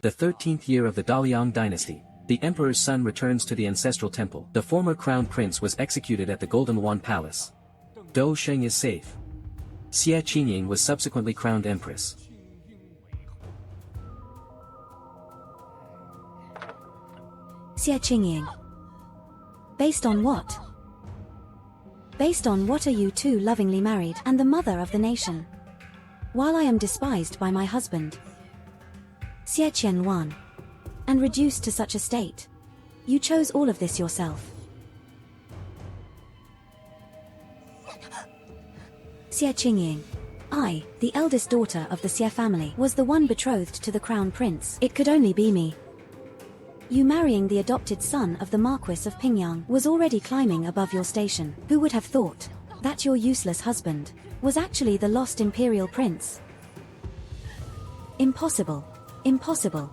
The 13th year of the Daliang dynasty, the emperor's son returns to the ancestral temple. The former crown prince was executed at the Golden Wand Palace. Dou Sheng is safe. Xie Qingying was subsequently crowned empress. Xie Qingying. Based on what? Based on what are you two lovingly married and the mother of the nation? While I am despised by my husband, Xie Qianwan, and reduced to such a state, you chose all of this yourself. Xie Qingying. I, the eldest daughter of the Xie family, was the one betrothed to the crown prince. It could only be me. You marrying the adopted son of the Marquis of Pingyang was already climbing above your station. Who would have thought that your useless husband was actually the lost imperial prince? Impossible. Impossible.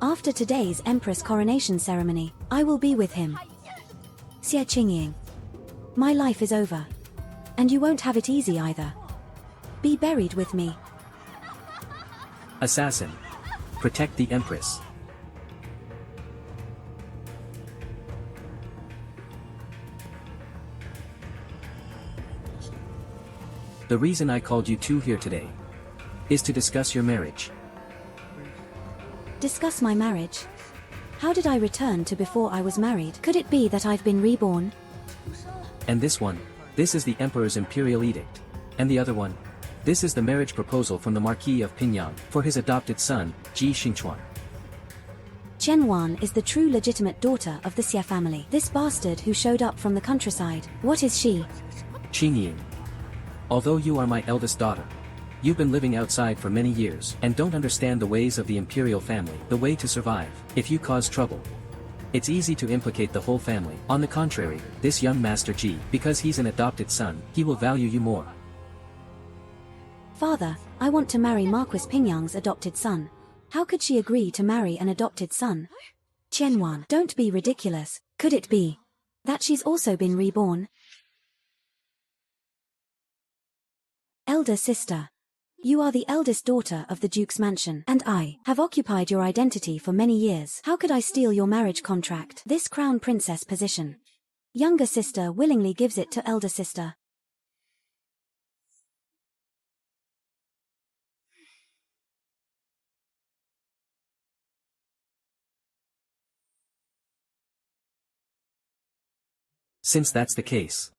After today's empress coronation ceremony, I will be with him. Xie Qingying. My life is over. And you won't have it easy either. Be buried with me. Assassin. Protect the empress. The reason I called you two here today is to discuss your marriage. Discuss my marriage? How did I return to before I was married? Could it be that I've been reborn? And this one, this is the emperor's imperial edict. And the other one, this is the marriage proposal from the Marquis of Pingyang for his adopted son, Ji Xingchuan. Qianwan is the true legitimate daughter of the Xie family. This bastard who showed up from the countryside, what is she? Qingying. Although you are my eldest daughter, you've been living outside for many years and don't understand the ways of the imperial family, the way to survive. If you cause trouble, it's easy to implicate the whole family. On the contrary, this young Master Ji, because he's an adopted son, he will value you more. Father, I want to marry Marquis Pingyang's adopted son. How could she agree to marry an adopted son? Qianwan, don't be ridiculous. Could it be that she's also been reborn? Elder sister. You are the eldest daughter of the Duke's mansion, and I have occupied your identity for many years. How could I steal your marriage contract? This crown princess position. Younger sister willingly gives it to elder sister. Since that's the case,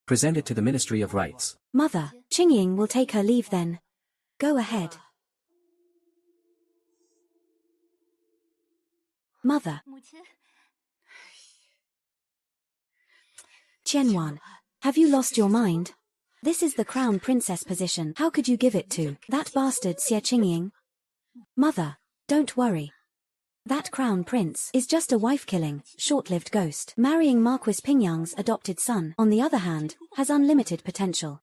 present it to the Ministry of Rights. Mother, Qingying will take her leave then. Go ahead. Mother. Qianwan, have you lost your mind? This is the crown princess position. How could you give it to that bastard Xie Qingying? Mother, don't worry. That crown prince is just a wife-killing, short-lived ghost. Marrying Marquis Pingyang's adopted son, on the other hand, has unlimited potential.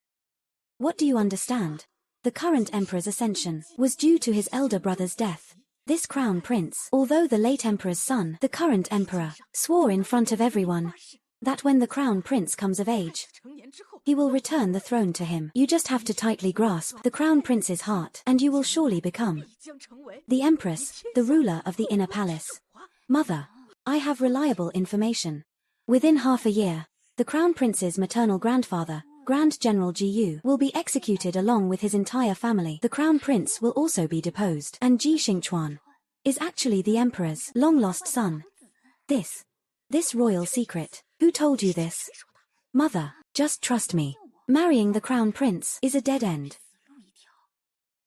What do you understand? The current emperor's ascension was due to his elder brother's death. This crown prince, although the late emperor's son, the current emperor, swore in front of everyone that when the crown prince comes of age, he will return the throne to him. You just have to tightly grasp the crown prince's heart, and you will surely become the empress, the ruler of the inner palace. Mother, I have reliable information. Within half a year, the crown prince's maternal grandfather, Grand General Ji Yu, will be executed along with his entire family. The crown prince will also be deposed, and Ji Xingchuan is actually the emperor's long-lost son. This royal secret. Who told you this? Mother, just trust me. Marrying the crown prince is a dead end.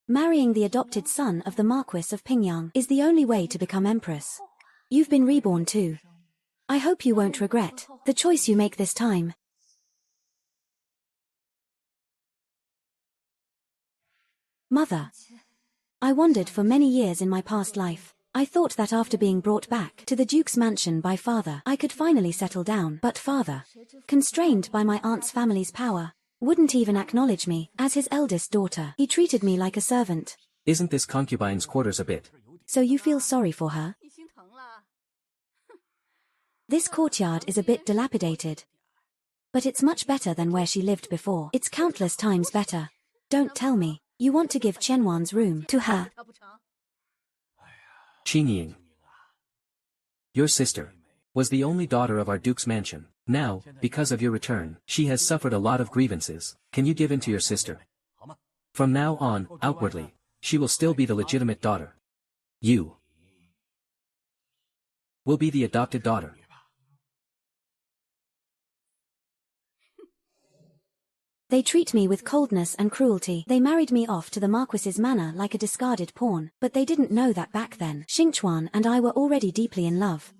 Marrying the adopted son of the Marquis of Pingyang is the only way to become empress. You've been reborn too. I hope you won't regret the choice you make this time. Mother, I wondered for many years in my past life. I thought that after being brought back to the Duke's mansion by father, I could finally settle down. But father, constrained by my aunt's family's power, wouldn't even acknowledge me as his eldest daughter. He treated me like a servant. Isn't this concubine's quarters a bit? So you feel sorry for her? This courtyard is a bit dilapidated. But it's much better than where she lived before. It's countless times better. Don't tell me you want to give Qianwan's room to her. Qingyin, your sister, was the only daughter of our duke's mansion. Now, because of your return, she has suffered a lot of grievances. Can you give in to your sister? From now on, outwardly, she will still be the legitimate daughter. You will be the adopted daughter. They treat me with coldness and cruelty. They married me off to the Marquis's manor like a discarded pawn, but they didn't know that back then Xingchuan and I were already deeply in love.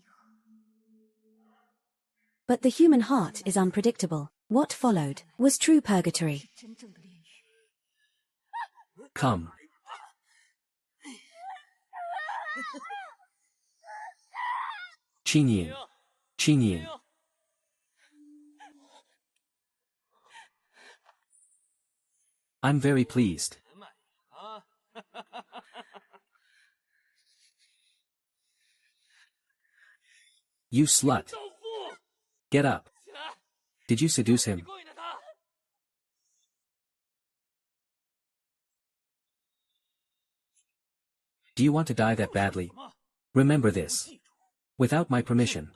But the human heart is unpredictable. What followed was true purgatory. Come. Qingyin. Qingyin. I'm very pleased. You slut. Get up. Did you seduce him? Do you want to die that badly? Remember this. Without my permission,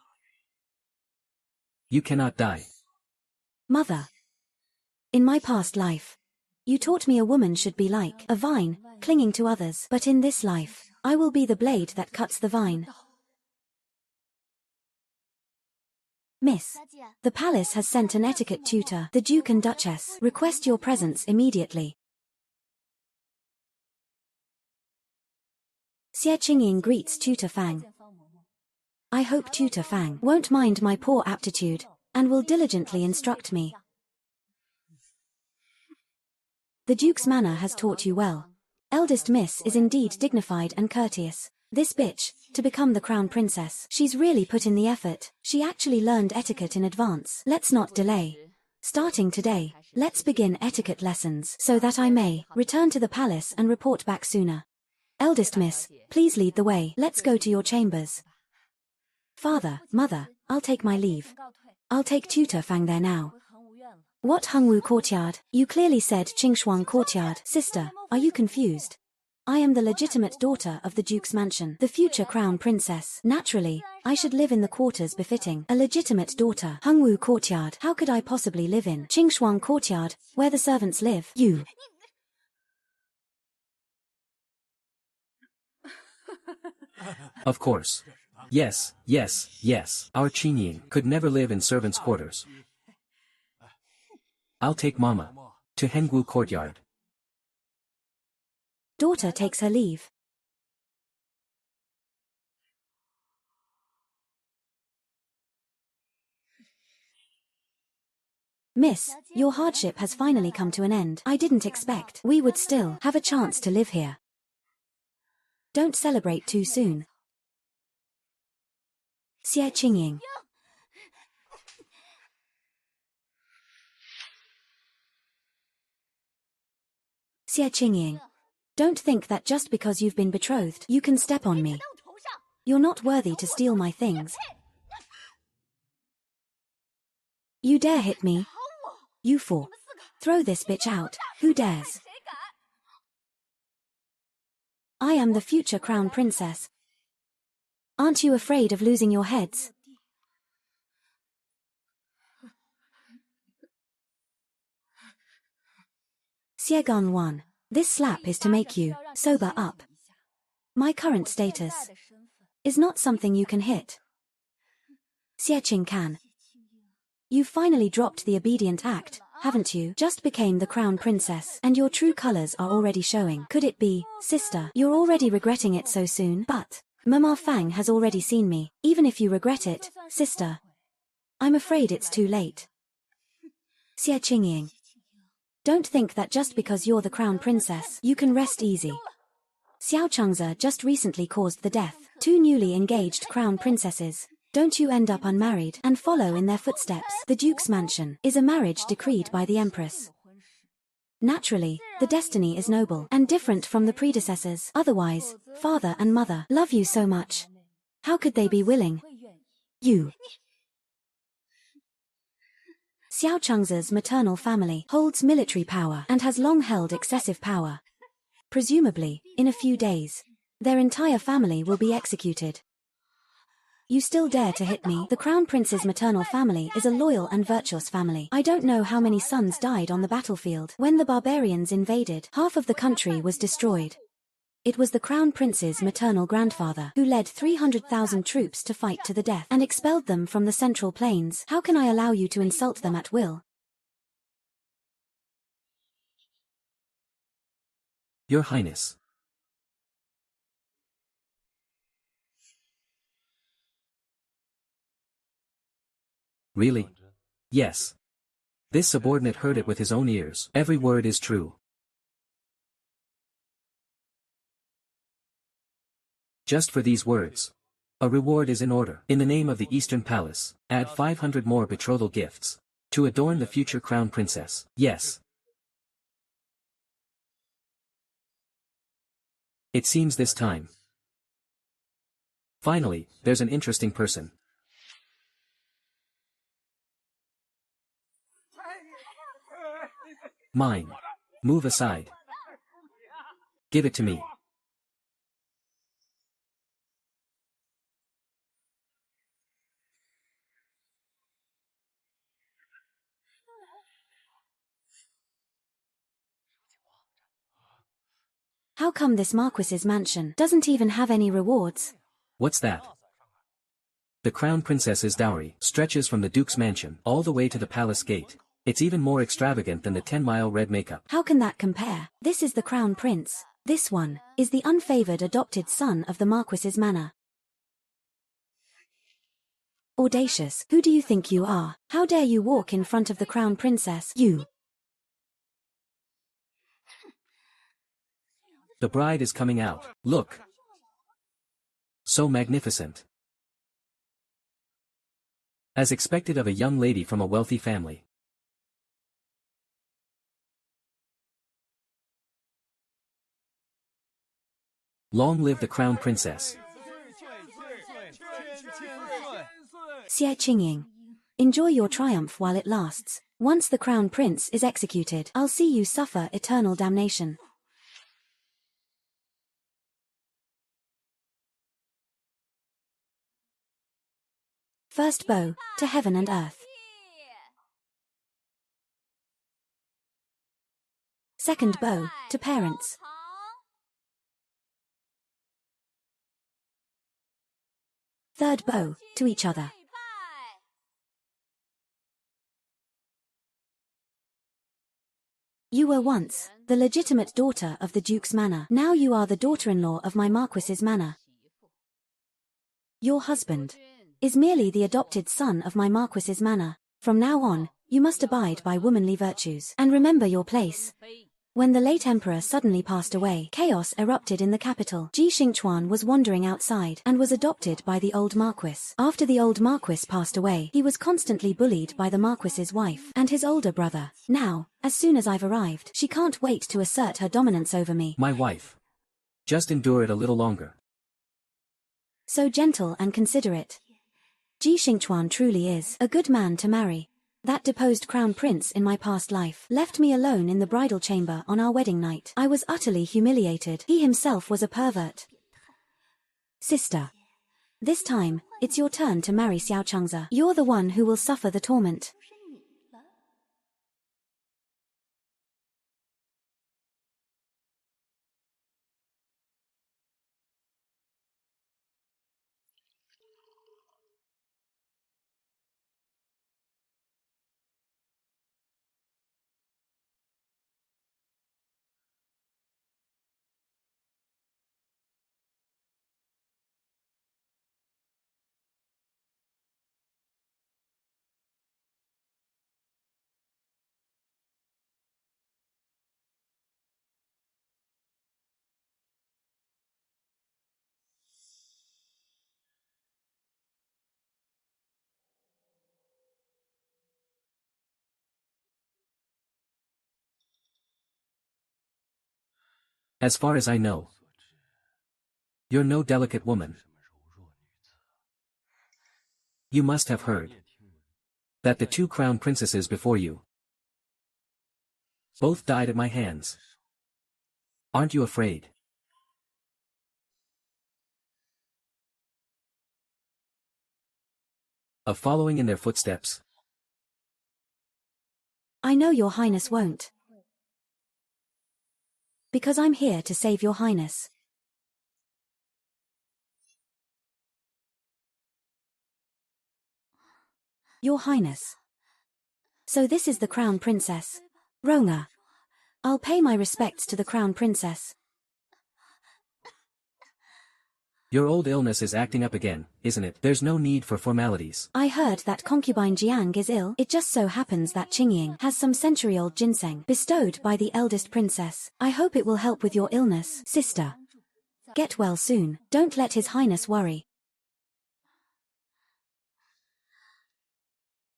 you cannot die. Mother. In my past life, you taught me a woman should be like a vine, clinging to others. But in this life, I will be the blade that cuts the vine. Miss, the palace has sent an etiquette tutor. The Duke and Duchess request your presence immediately. Xie Qingying greets Tutor Fang. I hope Tutor Fang won't mind my poor aptitude, and will diligently instruct me. The Duke's manner has taught you well. Eldest Miss is indeed dignified and courteous. This bitch, to become the crown princess, she's really put in the effort. She actually learned etiquette in advance. Let's not delay. Starting today, let's begin etiquette lessons so that I may return to the palace and report back sooner. Eldest Miss, please lead the way. Let's go to your chambers. Father, Mother, I'll take my leave. I'll take Tutor Fang there now. What Hengwu courtyard? You clearly said Qingshuang courtyard. Sister, are you confused? I am the legitimate daughter of the Duke's mansion, the future crown princess. Naturally, I should live in the quarters befitting a legitimate daughter. Hengwu courtyard. How could I possibly live in Qingshuang courtyard, where the servants live? You. Of course. Yes, yes, yes. Our Qingyin could never live in servants' quarters. I'll take Mama to Hengwu courtyard. Daughter takes her leave. Miss, your hardship has finally come to an end. I didn't expect we would still have a chance to live here. Don't celebrate too soon. Xie Qingying. Xie Qingying. Don't think that just because you've been betrothed, you can step on me. You're not worthy to steal my things. You dare hit me? You four. Throw this bitch out. Who dares? I am the future crown princess. Aren't you afraid of losing your heads? Xiegan 1. This slap is to make you sober up. My current status is not something you can hit. Xie can. You've finally dropped the obedient act, haven't you? Just became the crown princess, and your true colors are already showing. Could it be, sister, you're already regretting it so soon? But Mama Fang has already seen me. Even if you regret it, sister, I'm afraid it's too late. Xie Qingying. Don't think that just because you're the crown princess, you can rest easy. Xiao Changze just recently caused the death. 2 newly engaged crown princesses. Don't you end up unmarried and follow in their footsteps? The Duke's mansion is a marriage decreed by the Empress. Naturally, the destiny is noble and different from the predecessors. Otherwise, father and mother love you so much. How could they be willing? You. Xiao Changze's maternal family holds military power and has long held excessive power. Presumably, in a few days, Their entire family will be executed. You still dare to hit me? The Crown Prince's maternal family is a loyal and virtuous family. I don't know how many sons died on the battlefield. When the barbarians invaded, half of the country was destroyed. It was the Crown Prince's maternal grandfather who led 300,000 troops to fight to the death and expelled them from the Central Plains. How can I allow you to insult them at will? Your Highness. Really? Yes. This subordinate heard it with his own ears. Every word is true. Just for these words. A reward is in order. In the name of the Eastern Palace, add 500 more betrothal gifts. To adorn the future Crown Princess. Yes. It seems this time. Finally, there's an interesting person. Mine. Move aside. Give it to me. How come this Marquis's mansion doesn't even have any rewards? What's that? The Crown Princess's dowry stretches from the Duke's mansion all the way to the palace gate. It's even more extravagant than the 10-mile red makeup. How can that compare? This is the Crown Prince. This one is the unfavored adopted son of the Marquis's manor. Audacious, who do you think you are? How dare you walk in front of the Crown Princess? You. The bride is coming out. Look. So magnificent. As expected of a young lady from a wealthy family. Long live the Crown Princess. Xie Qingying. Enjoy your triumph while it lasts. Once the Crown Prince is executed, I'll see you suffer eternal damnation. First bow, to heaven and earth. Second bow, to parents. Third bow, to each other. You were once the legitimate daughter of the Duke's manor. Now you are the daughter-in-law of my Marquis's manor. Your husband is merely the adopted son of my Marquis's manor. From now on, you must abide by womanly virtues and remember your place. When the late emperor suddenly passed away, chaos erupted in the capital. Ji Xingchuan was wandering outside and was adopted by the old Marquis. After the old Marquis passed away, he was constantly bullied by the Marquis's wife and his older brother. Now, as soon as I've arrived, she can't wait to assert her dominance over me. My wife. Just endure it a little longer. So gentle and considerate. Ji Xingchuan truly is a good man to marry. That deposed crown prince in my past life left me alone in the bridal chamber on our wedding night. I was utterly humiliated. He himself was a pervert. Sister. This time, it's your turn to marry Xiao Changze. You're the one who will suffer the torment. As far as I know, you're no delicate woman. You must have heard that the two crown princesses before you both died at my hands. Aren't you afraid? Of following in their footsteps? I know your highness won't. Because I'm here to save your highness. Your highness. So this is the crown princess. Ronga. I'll pay my respects to the crown princess. Your old illness is acting up again, isn't it? There's no need for formalities. I heard that concubine Jiang is ill. It just so happens that Qingying has some century-old ginseng bestowed by the eldest princess. I hope it will help with your illness, sister. Get well soon. Don't let his highness worry.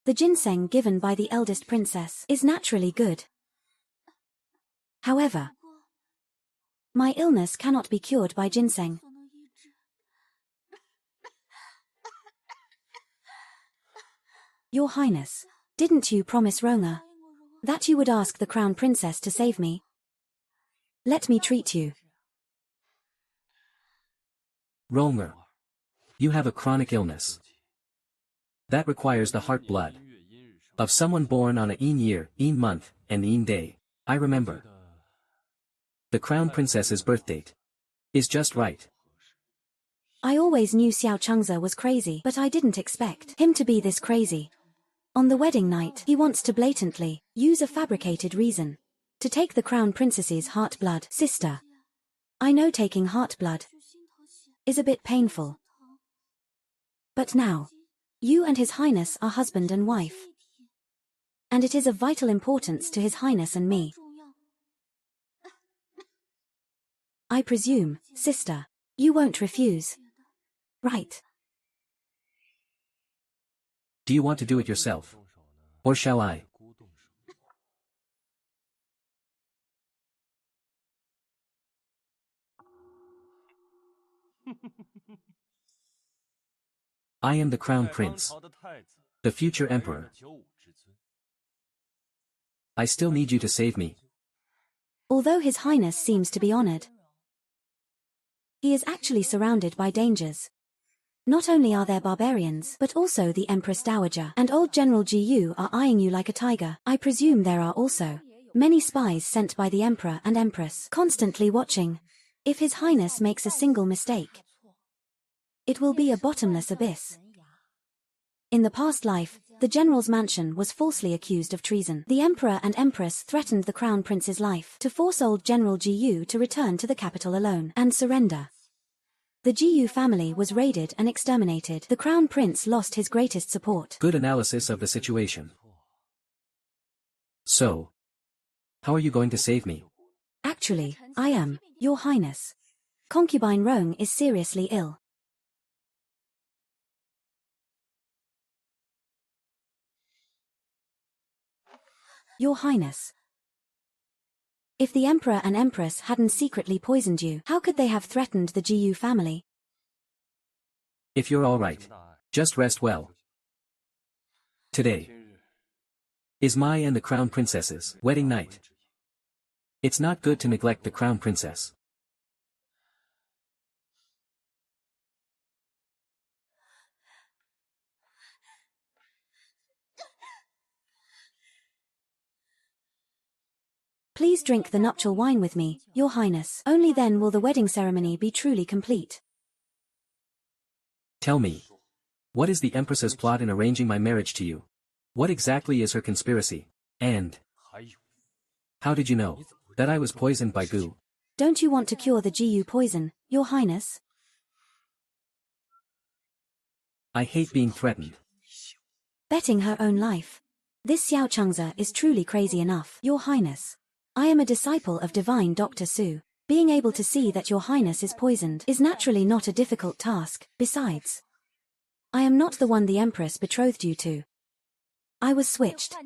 The ginseng given by the eldest princess is naturally good. However, my illness cannot be cured by ginseng. Your highness, didn't you promise Ronga that you would ask the crown princess to save me? Let me treat you. Ronga. You have a chronic illness. That requires the heart blood of someone born on a Yin year, Yin month, and Yin day. I remember. The crown princess's birth date is just right. I always knew Xiao Changze was crazy, but I didn't expect him to be this crazy. On the wedding night, he wants to blatantly use a fabricated reason to take the crown princess's heart blood. Sister, I know taking heart blood is a bit painful. But now, you and His Highness are husband and wife. And it is of vital importance to His Highness and me. I presume, sister, you won't refuse. Right. Do you want to do it yourself? Or shall I? I am the crown prince, the future emperor. I still need you to save me. Although His Highness seems to be honored, he is actually surrounded by dangers. Not only are there barbarians, but also the Empress Dowager and old General Ji Yu are eyeing you like a tiger. I presume there are also many spies sent by the Emperor and Empress, constantly watching. If His Highness makes a single mistake, it will be a bottomless abyss. In the past life, the general's mansion was falsely accused of treason. The Emperor and Empress threatened the Crown Prince's life to force old General Ji Yu to return to the capital alone and surrender. The Ji Yu family was raided and exterminated. The Crown Prince lost his greatest support. Good analysis of the situation. So, how are you going to save me? Actually, I am, Your Highness. Concubine Rong is seriously ill. Your Highness. If the Emperor and Empress hadn't secretly poisoned you, how could they have threatened the Ji Yu family? If you're all right, just rest well. Today is my and the Crown Princess's wedding night. It's not good to neglect the Crown Princess. Please drink the nuptial wine with me, Your Highness. Only then will the wedding ceremony be truly complete. Tell me, what is the Empress's plot in arranging my marriage to you? What exactly is her conspiracy? And how did you know that I was poisoned by goo? Don't you want to cure the Ji Yu poison, Your Highness? I hate being threatened. Betting her own life. This Xiao Changze is truly crazy enough, Your Highness. I am a disciple of divine Dr. Su. Being able to see that Your Highness is poisoned is naturally not a difficult task. Besides, I am not the one the Empress betrothed you to. I was switched.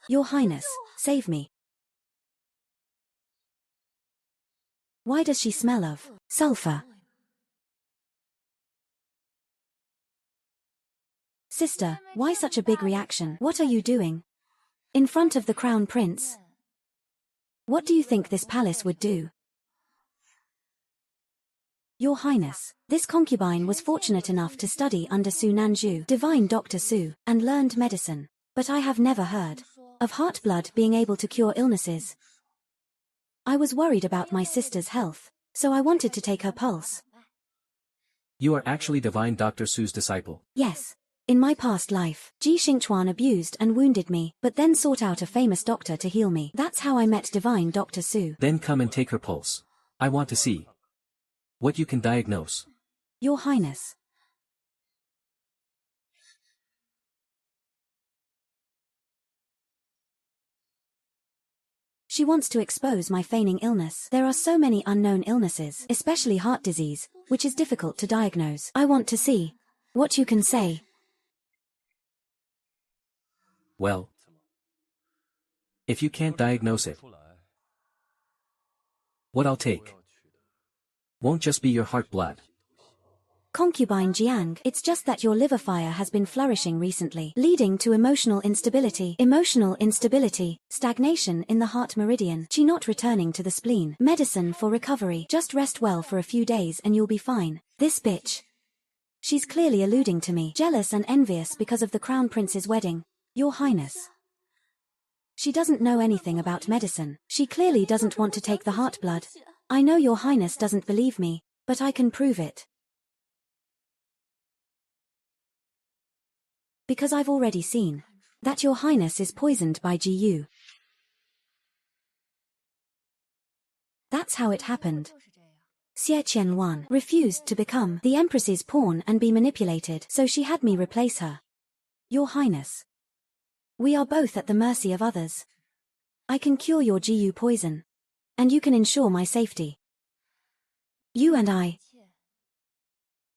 Your Highness, save me. Why does she smell of sulfur? Sister, why such a big reaction? What are you doing? In front of the crown prince? What do you think this palace would do? Your Highness, this concubine was fortunate enough to study under Su Nanju, divine Dr. Su, and learned medicine. But I have never heard of heart blood being able to cure illnesses. I was worried about my sister's health, so I wanted to take her pulse. You are actually divine Dr. Su's disciple. Yes. In my past life, Ji Xingchuan abused and wounded me, but then sought out a famous doctor to heal me. That's how I met divine Dr. Su. Then come and take her pulse. I want to see what you can diagnose. Your Highness. She wants to expose my feigning illness. There are so many unknown illnesses, especially heart disease, which is difficult to diagnose. I want to see what you can say. Well, if you can't diagnose it, what I'll take won't just be your heart blood. Concubine Jiang, it's just that your liver fire has been flourishing recently, leading to emotional instability, stagnation in the heart meridian, Qi not returning to the spleen. Medicine for recovery. Just rest well for a few days and you'll be fine. This bitch. She's clearly alluding to me, jealous and envious because of the crown prince's wedding. Your Highness. She doesn't know anything about medicine. She clearly doesn't want to take the heart blood. I know your Highness doesn't believe me, but I can prove it. Because I've already seen that your Highness is poisoned by Ji. That's how it happened. Xie Qianwan refused to become the Empress's pawn and be manipulated, so she had me replace her. Your Highness. We are both at the mercy of others. I can cure your Ji poison. And you can ensure my safety. You and I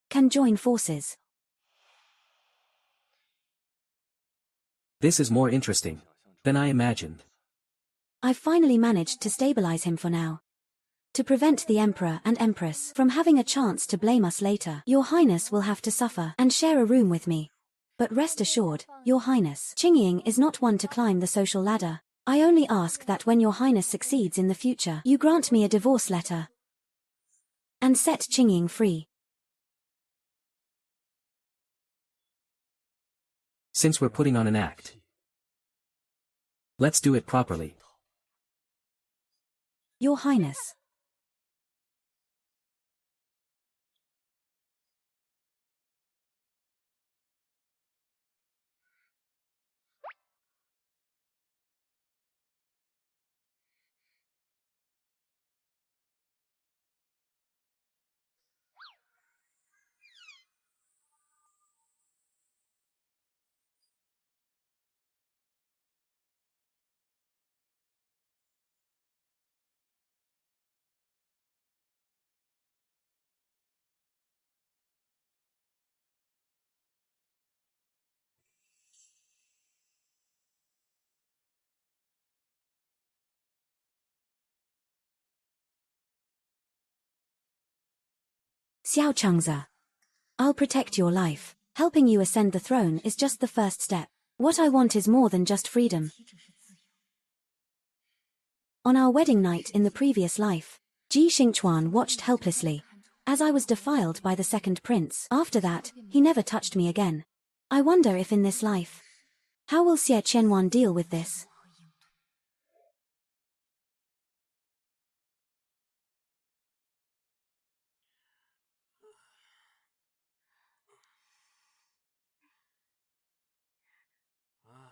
can join forces. This is more interesting than I imagined. I've finally managed to stabilize him for now. To prevent the Emperor and Empress from having a chance to blame us later, your Highness will have to suffer and share a room with me. But rest assured, your Highness, Qingying is not one to climb the social ladder. I only ask that when your Highness succeeds in the future, you grant me a divorce letter and set Qingying free. Since we're putting on an act, let's do it properly. Your Highness. Xiao Changza. I'll protect your life. Helping you ascend the throne is just the first step. What I want is more than just freedom. On our wedding night in the previous life, Ji Xingchuan watched helplessly as I was defiled by the second prince. After that, he never touched me again. I wonder if in this life, how will Xie Qianwan deal with this?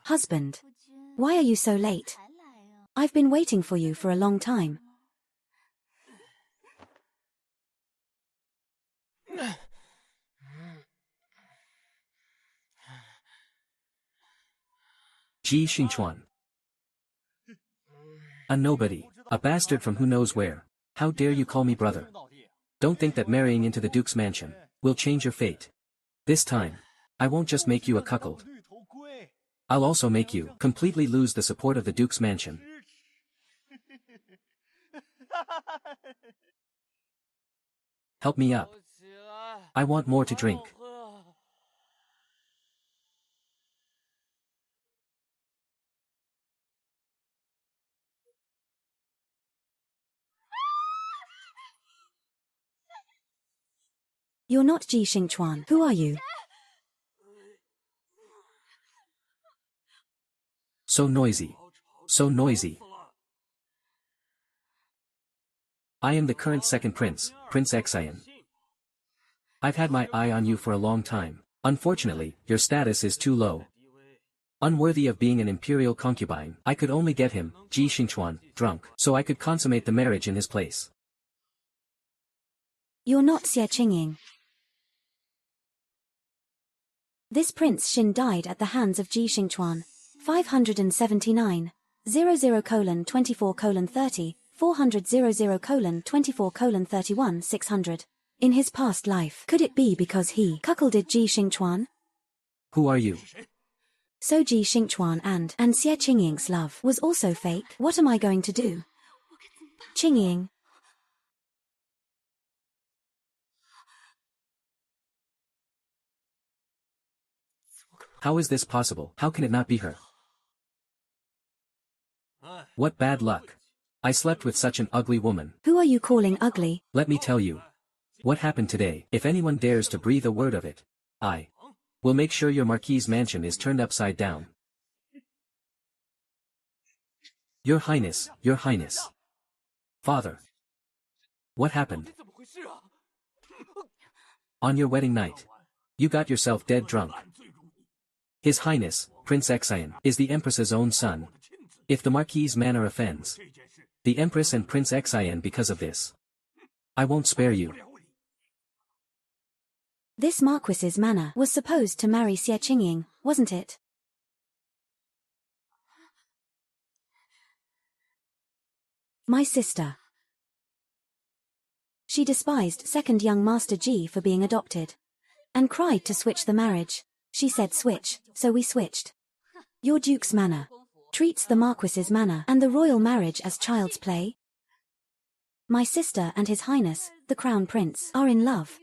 Husband, why are you so late? I've been waiting for you for a long time. Ji Xingchuan. A nobody, a bastard from who knows where. How dare you call me brother? Don't think that marrying into the Duke's mansion will change your fate. This time, I won't just make you a cuckold. I'll also make you completely lose the support of the Duke's mansion. Help me up. I want more to drink. You're not Ji Xingchuan. Who are you? So noisy. So noisy. I am the current second prince, Prince Xian. I've had my eye on you for a long time. Unfortunately, your status is too low. Unworthy of being an imperial concubine, I could only get him, Ji Xingchuan, drunk, so I could consummate the marriage in his place. You're not Xie Qingying. This Prince Xin died at the hands of Ji Xingchuan. 579. 00:24:30, 400:00:24:31 600. In his past life, could it be because he cuckolded Ji Xingchuan? Who are you? So Ji Xingchuan and Xie Qingying's love was also fake? What am I going to do? Qingying. How is this possible? How can it not be her? What bad luck. I slept with such an ugly woman. Who are you calling ugly? Let me tell you. What happened today? If anyone dares to breathe a word of it, I will make sure your Marquis' mansion is turned upside down. Your Highness, Your Highness. Father. What happened? On your wedding night. You got yourself dead drunk. His Highness, Prince Xian, is the Empress's own son. If the Marquis' manner offends the Empress and Prince Xian because of this, I won't spare you. This Marquis's manner was supposed to marry Xie Qingying, wasn't it? My sister. She despised second young Master Ji for being adopted. And cried to switch the marriage. She said switch, so we switched. Your Duke's manner treats the Marquis's manner and the royal marriage as child's play. My sister and His Highness, the Crown Prince, are in love.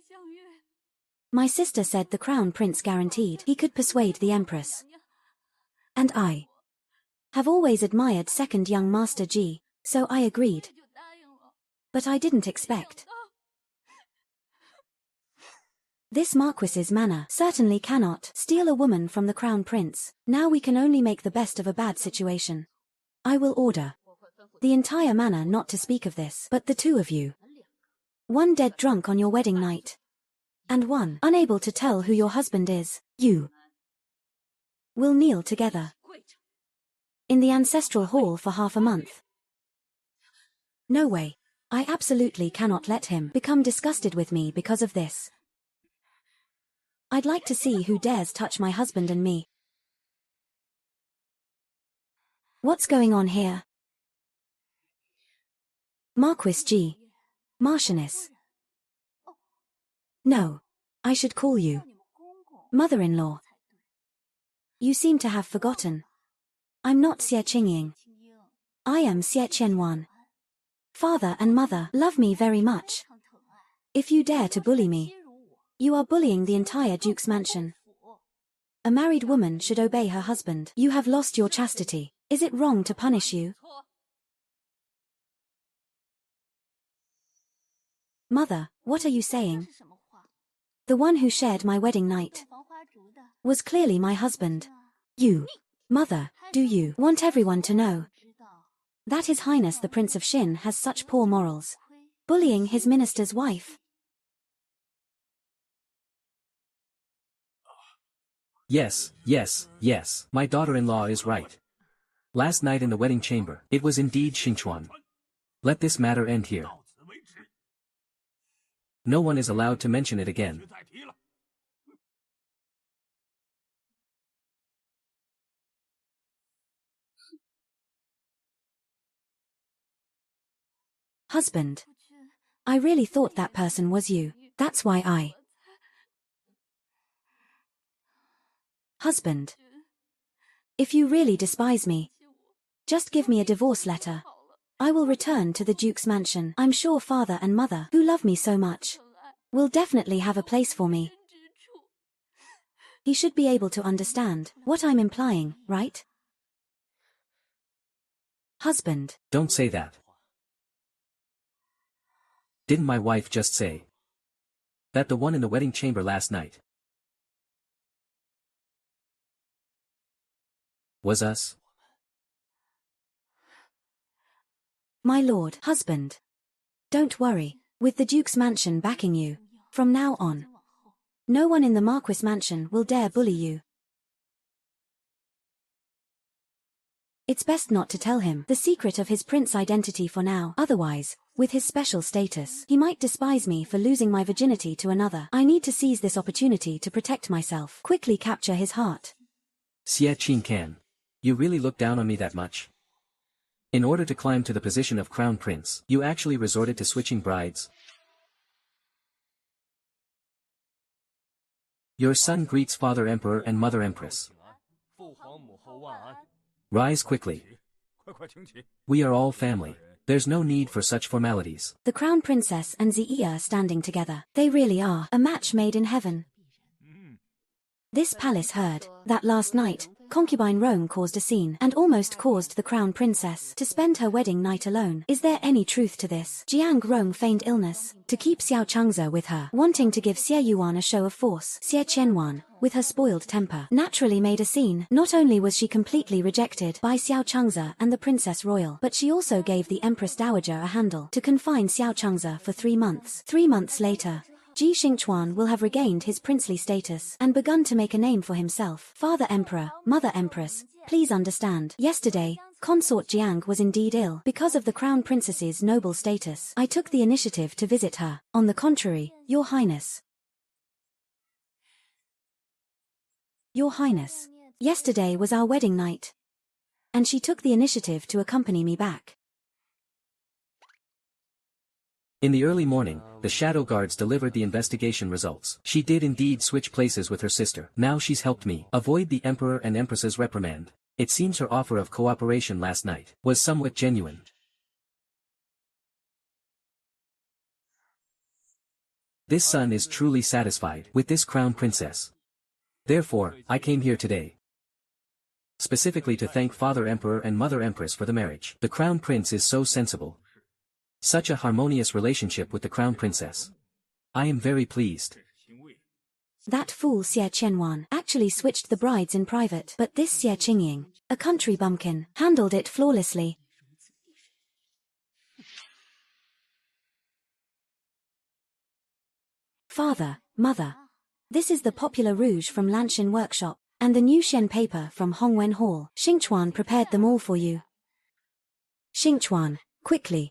My sister said the Crown Prince guaranteed he could persuade the Empress. And I have always admired second young Master Ji, so I agreed. But I didn't expect. This Marquis's manner certainly cannot steal a woman from the Crown Prince. Now we can only make the best of a bad situation. I will order the entire manor not to speak of this, but the two of you. One dead drunk on your wedding night. And one unable to tell who your husband is. You will kneel together in the ancestral hall for half a month. No way. I absolutely cannot let him become disgusted with me because of this. I'd like to see who dares touch my husband and me. What's going on here? Marquis G. Marchioness. No. I should call you mother-in-law. You seem to have forgotten. I'm not Xie Qingying. I am Xie Qianwan. Father and mother love me very much. If you dare to bully me, you are bullying the entire Duke's mansion. A married woman should obey her husband. You have lost your chastity. Is it wrong to punish you? Mother, what are you saying? The one who shared my wedding night was clearly my husband. You. Mother, do you want everyone to know that His Highness the Prince of Xin has such poor morals, bullying his minister's wife? Yes, yes, yes, my daughter-in-law is right. Last night in the wedding chamber, it was indeed Xingchuan. Let this matter end here. No one is allowed to mention it again. Husband. I really thought that person was you. That's why I... Husband. If you really despise me, just give me a divorce letter. I will return to the Duke's mansion. I'm sure father and mother, who love me so much, will definitely have a place for me. He should be able to understand what I'm implying, right? Husband. Don't say that. Didn't my wife just say That the one in the wedding chamber last night was us? My lord, husband. Don't worry, with the Duke's mansion backing you, from now on, no one in the Marquis mansion will dare bully you. It's best not to tell him the secret of his prince identity for now, otherwise, with his special status, he might despise me for losing my virginity to another. I need to seize this opportunity to protect myself, quickly capture his heart. Xie Qingcan. You really look down on me that much? In order to climb to the position of crown prince, you actually resorted to switching brides? Your son greets Father Emperor and Mother Empress. Rise quickly. We are all family. There's no need for such formalities. The crown princess and Ziyi are standing together. They really are a match made in heaven. This palace heard that last night, concubine Rome caused a scene and almost caused the crown princess to spend her wedding night alone. Is there any truth to this? Jiang Rong feigned illness to keep Xiao Changze with her, wanting to give Xie Yuan a show of force. Xie Qianwan, with her spoiled temper, naturally made a scene. Not only was she completely rejected by Xiao Changze and the Princess Royal, but she also gave the Empress Dowager a handle to confine Xiao Changze for 3 months. 3 months later, Ji Xingchuan will have regained his princely status and begun to make a name for himself. Father Emperor, Mother Empress, please understand. Yesterday, Consort Jiang was indeed ill. Because of the Crown Princess's noble status, I took the initiative to visit her. On the contrary, Your Highness. Your Highness. Yesterday was our wedding night. And she took the initiative to accompany me back. In the early morning, the shadow guards delivered the investigation results. She did indeed switch places with her sister. Now she's helped me avoid the Emperor and Empress's reprimand. It seems her offer of cooperation last night was somewhat genuine. This son is truly satisfied with this crown princess. Therefore, I came here today specifically to thank Father Emperor and Mother Empress for the marriage. The crown prince is so sensible. Such a harmonious relationship with the crown princess. I am very pleased. That fool Xie Qianwan actually switched the brides in private, but this Xie Qingying, a country bumpkin, handled it flawlessly. Father, Mother. This is the popular rouge from Lanshan Workshop, and the new Shen paper from Hongwen Hall. Xingchuan prepared them all for you. Xingchuan, quickly.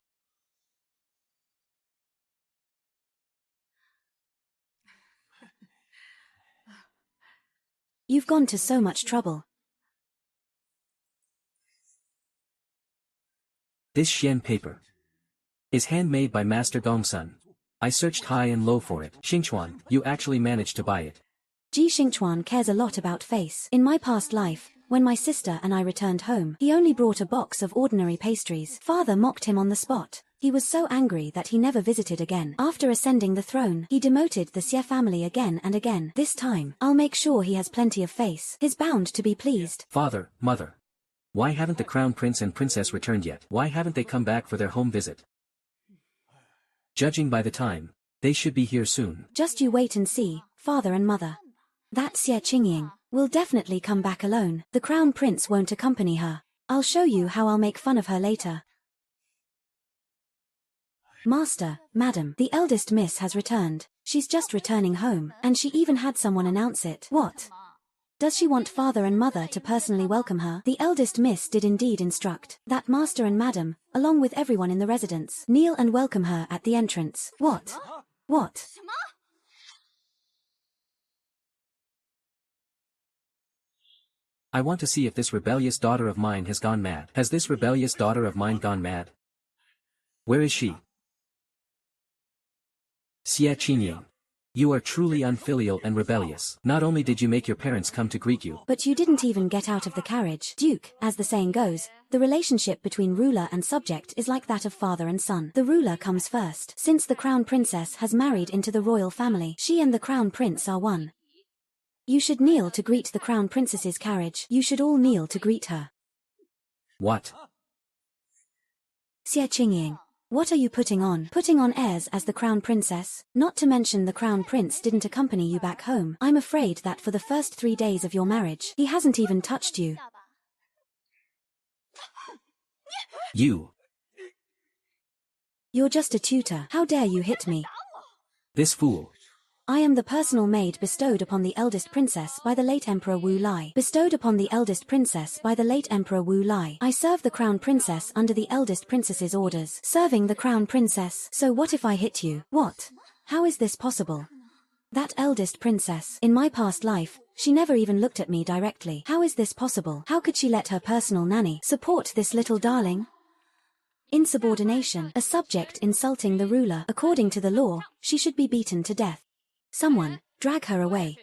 You've gone to so much trouble. This Xian paper is handmade by Master Gongsun. I searched high and low for it. Xingchuan, you actually managed to buy it. Ji Xingchuan cares a lot about face. In my past life, when my sister and I returned home, he only brought a box of ordinary pastries. Father mocked him on the spot. He was so angry that he never visited again. After ascending the throne, he demoted the Xie family again and again. This time, I'll make sure he has plenty of face. He's bound to be pleased. Father, Mother. Why haven't the crown prince and princess returned yet? Why haven't they come back for their home visit? Judging by the time, they should be here soon. Just you wait and see, Father and Mother. That Xie Qingying will definitely come back alone. The crown prince won't accompany her. I'll show you how I'll make fun of her later. Master, Madam, the eldest miss has returned. She's just returning home, and she even had someone announce it. What? Does she want Father and Mother to personally welcome her? The eldest miss did indeed instruct that Master and Madam, along with everyone in the residence, kneel and welcome her at the entrance. What? What? I want to see if this rebellious daughter of mine has gone mad. Has this rebellious daughter of mine gone mad? Where is she? Xie Qingying. You are truly unfilial and rebellious. Not only did you make your parents come to greet you, but you didn't even get out of the carriage. Duke, as the saying goes, the relationship between ruler and subject is like that of father and son. The ruler comes first. Since the crown princess has married into the royal family, she and the crown prince are one. You should kneel to greet the crown princess's carriage. You should all kneel to greet her. What? Xie Qingying. What are you putting on? Putting on airs as the crown princess? Not to mention the crown prince didn't accompany you back home. I'm afraid that for the first 3 days of your marriage, he hasn't even touched you. You're just a tutor. How dare you hit me? This fool. I am the personal maid bestowed upon the eldest princess by the late Emperor Wu Lai. Bestowed upon the eldest princess by the late Emperor Wu Lai. I serve the crown princess under the eldest princess's orders. Serving the crown princess. So what if I hit you? What? How is this possible? That eldest princess, in my past life, she never even looked at me directly. How is this possible? How could she let her personal nanny support this little darling? Insubordination, a subject insulting the ruler. According to the law, she should be beaten to death. Someone, drag her away.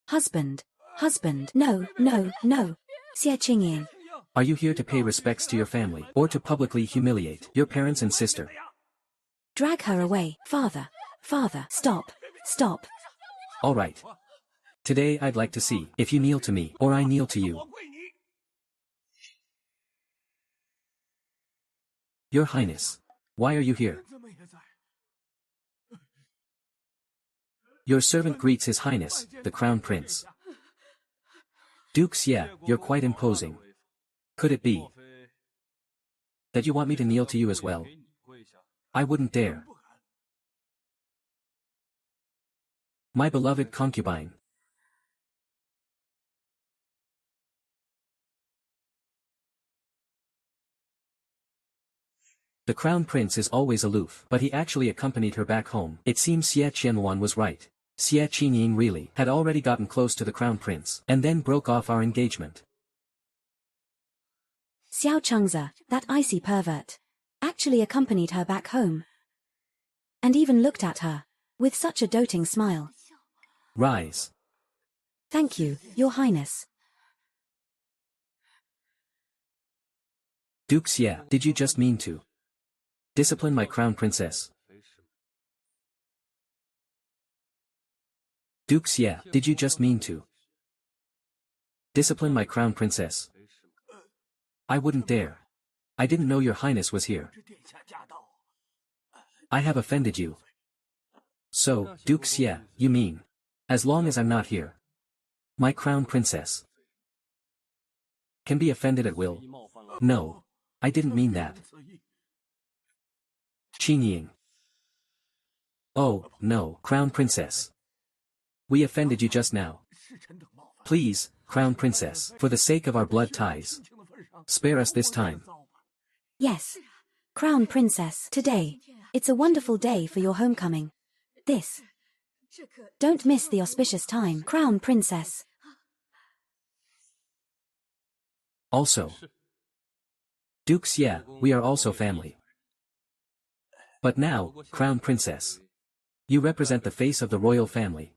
Husband. No. Xie Qingying. Are you here to pay respects to your family, or to publicly humiliate your parents and sister? Drag her away. Father. Stop. All right. Today I'd like to see if you kneel to me, or I kneel to you. Your Highness. Why are you here? Your servant greets His Highness, the Crown Prince. Duke Xie, you're quite imposing. Could it be that you want me to kneel to you as well? I wouldn't dare. My beloved concubine. The Crown Prince is always aloof, but he actually accompanied her back home. It seems Xie Qianluan was right. Xie Qingying really had already gotten close to the Crown Prince, and then broke off our engagement. Xiao Chengze, that icy pervert, actually accompanied her back home. And even looked at her, with such a doting smile. Rise. Thank you, Your Highness. Duke Xie, did you just mean to discipline my Crown Princess? Duke Xie, did you just mean to discipline my Crown Princess? I wouldn't dare. I didn't know Your Highness was here. I have offended you. So, Duke Xie, you mean, as long as I'm not here, my Crown Princess can be offended at will? No, I didn't mean that. Qingying. Oh, no, Crown Princess. We offended you just now. Please, Crown Princess, for the sake of our blood ties, spare us this time. Yes. Crown Princess, today, it's a wonderful day for your homecoming. Don't miss the auspicious time, Crown Princess. Also, Duke Xie, we are also family. But now, Crown Princess, you represent the face of the royal family.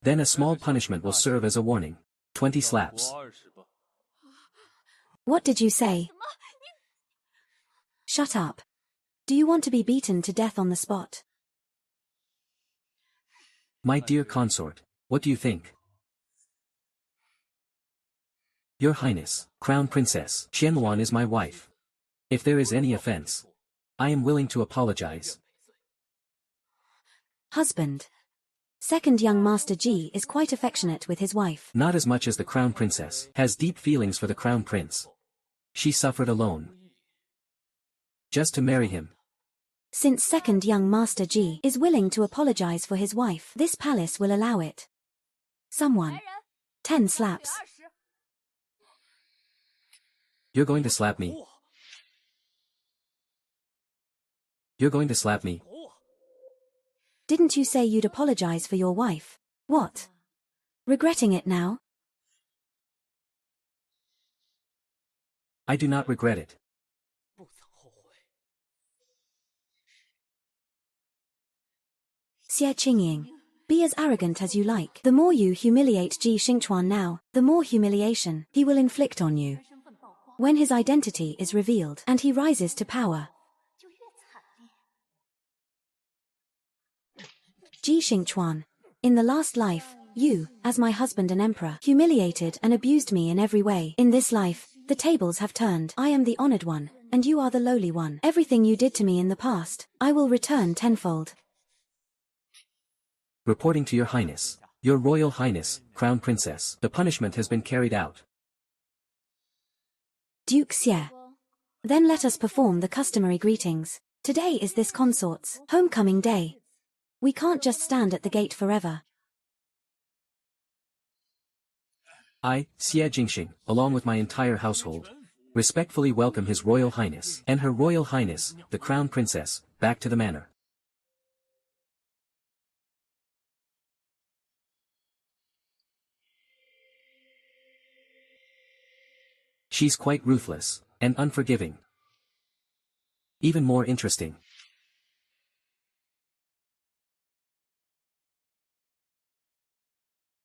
Then a small punishment will serve as a warning. 20 slaps. What did you say? Shut up. Do you want to be beaten to death on the spot? My dear consort, what do you think? Your Highness, Crown Princess Qianluan is my wife. If there is any offense, I am willing to apologize. Husband. Second young Master Ji is quite affectionate with his wife. Not as much as the Crown Princess has deep feelings for the Crown Prince. She suffered alone, just to marry him. Since second young Master Ji is willing to apologize for his wife, this palace will allow it. Someone. 10 slaps. You're going to slap me. You're going to slap me. Didn't you say you'd apologize for your wife? What? Regretting it now? I do not regret it. Xie Qingying. Be as arrogant as you like. The more you humiliate Ji Xingchuan now, the more humiliation he will inflict on you. When his identity is revealed and he rises to power. Ji Xingchuan. In the last life, you, as my husband and emperor, humiliated and abused me in every way. In this life, the tables have turned. I am the honored one. and you are the lowly one. Everything you did to me in the past, I will return tenfold. Reporting to your highness. Your royal highness, crown princess. The punishment has been carried out. Duke Xie. Then let us perform the customary greetings. Today is this consort's homecoming day. We can't just stand at the gate forever. I, Xie Jingxing, along with my entire household, respectfully welcome His Royal Highness and Her Royal Highness, the Crown Princess, back to the manor. She's quite ruthless and unforgiving. Even more interesting.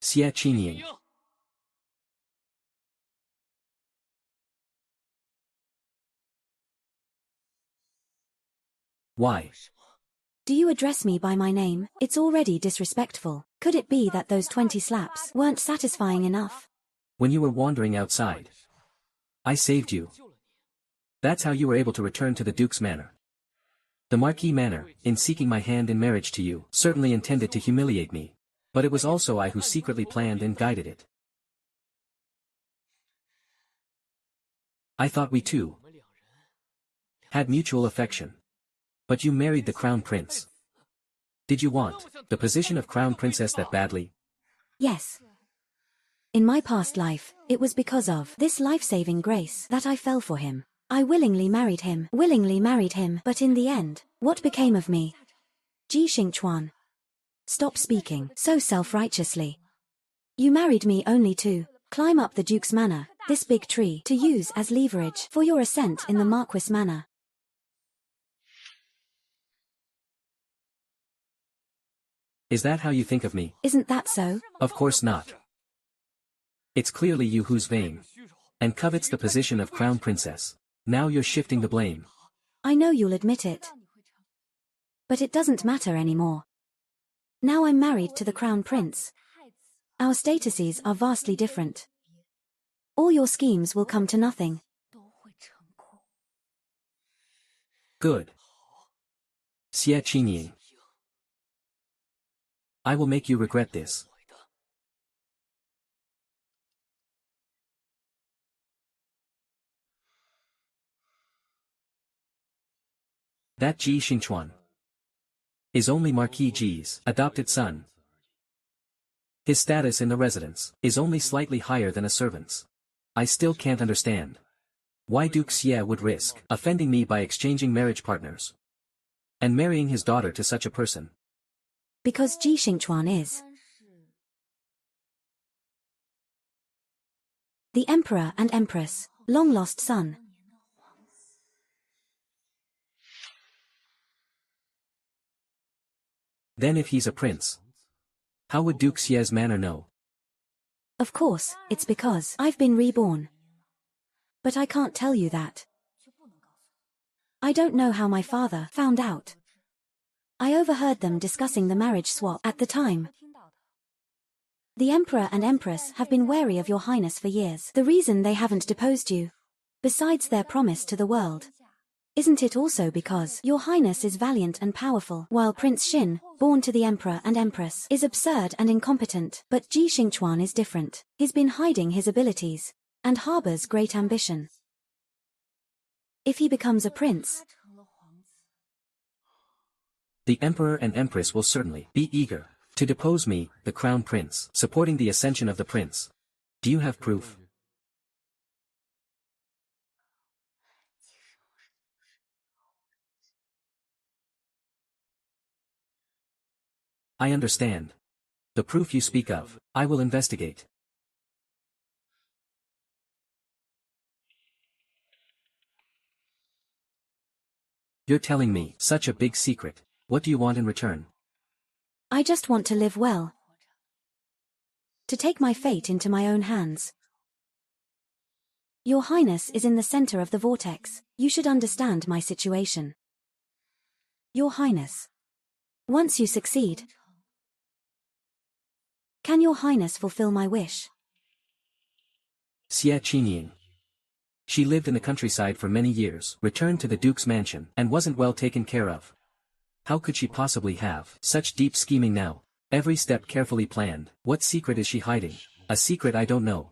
Xie Qingying. Why? Do you address me by my name? It's already disrespectful. Could it be that those 20 slaps weren't satisfying enough? When you were wandering outside, I saved you. That's how you were able to return to the Duke's manor. The Marquis manor, in seeking my hand in marriage to you, certainly intended to humiliate me. But it was also I who secretly planned and guided it. I thought we two had mutual affection. But you married the Crown Prince. Did you want the position of Crown Princess that badly? Yes. In my past life, it was because of this life-saving grace that I fell for him. I willingly married him, but in the end, what became of me? Ji Xingchuan. Stop speaking so self-righteously. You married me only to climb up the Duke's manor, this big tree, to use as leverage for your ascent in the Marquis manor. Is that how you think of me? Isn't that so? Of course not. It's clearly you who's vain and covets the position of Crown Princess. Now you're shifting the blame. I know you'll admit it. But it doesn't matter anymore. Now I'm married to the Crown Prince. Our statuses are vastly different. All your schemes will come to nothing. Good. Xie Qingying. I will make you regret this. That Ji Xingchuan is only Marquis Ji's adopted son. His status in the residence is only slightly higher than a servant's. I still can't understand why Duke Xie would risk offending me by exchanging marriage partners and marrying his daughter to such a person. Because Ji Xingchuan is the Emperor and Empress, long-lost son. Then if he's a prince, how would Duke Xie's manor know? Of course, it's because I've been reborn. But I can't tell you that. I don't know how my father found out. I overheard them discussing the marriage swap at the time. The Emperor and Empress have been wary of your highness for years. The reason they haven't deposed you, besides their promise to the world, isn't it also because your highness is valiant and powerful, while Prince Xin, born to the Emperor and Empress, is absurd and incompetent? But Ji Xingchuan is different. He's been hiding his abilities and harbors great ambition. If he becomes a prince, the Emperor and Empress will certainly be eager to depose me, the Crown Prince, supporting the ascension of the prince. Do you have proof? I understand. The proof you speak of, I will investigate. You're telling me such a big secret. What do you want in return? I just want to live well. To take my fate into my own hands. Your highness is in the center of the vortex. You should understand my situation. Your highness. Once you succeed, can your highness fulfill my wish? Xie Qingying. She lived in the countryside for many years, returned to the Duke's mansion, and wasn't well taken care of. How could she possibly have such deep scheming now? Every step carefully planned. What secret is she hiding? A secret I don't know.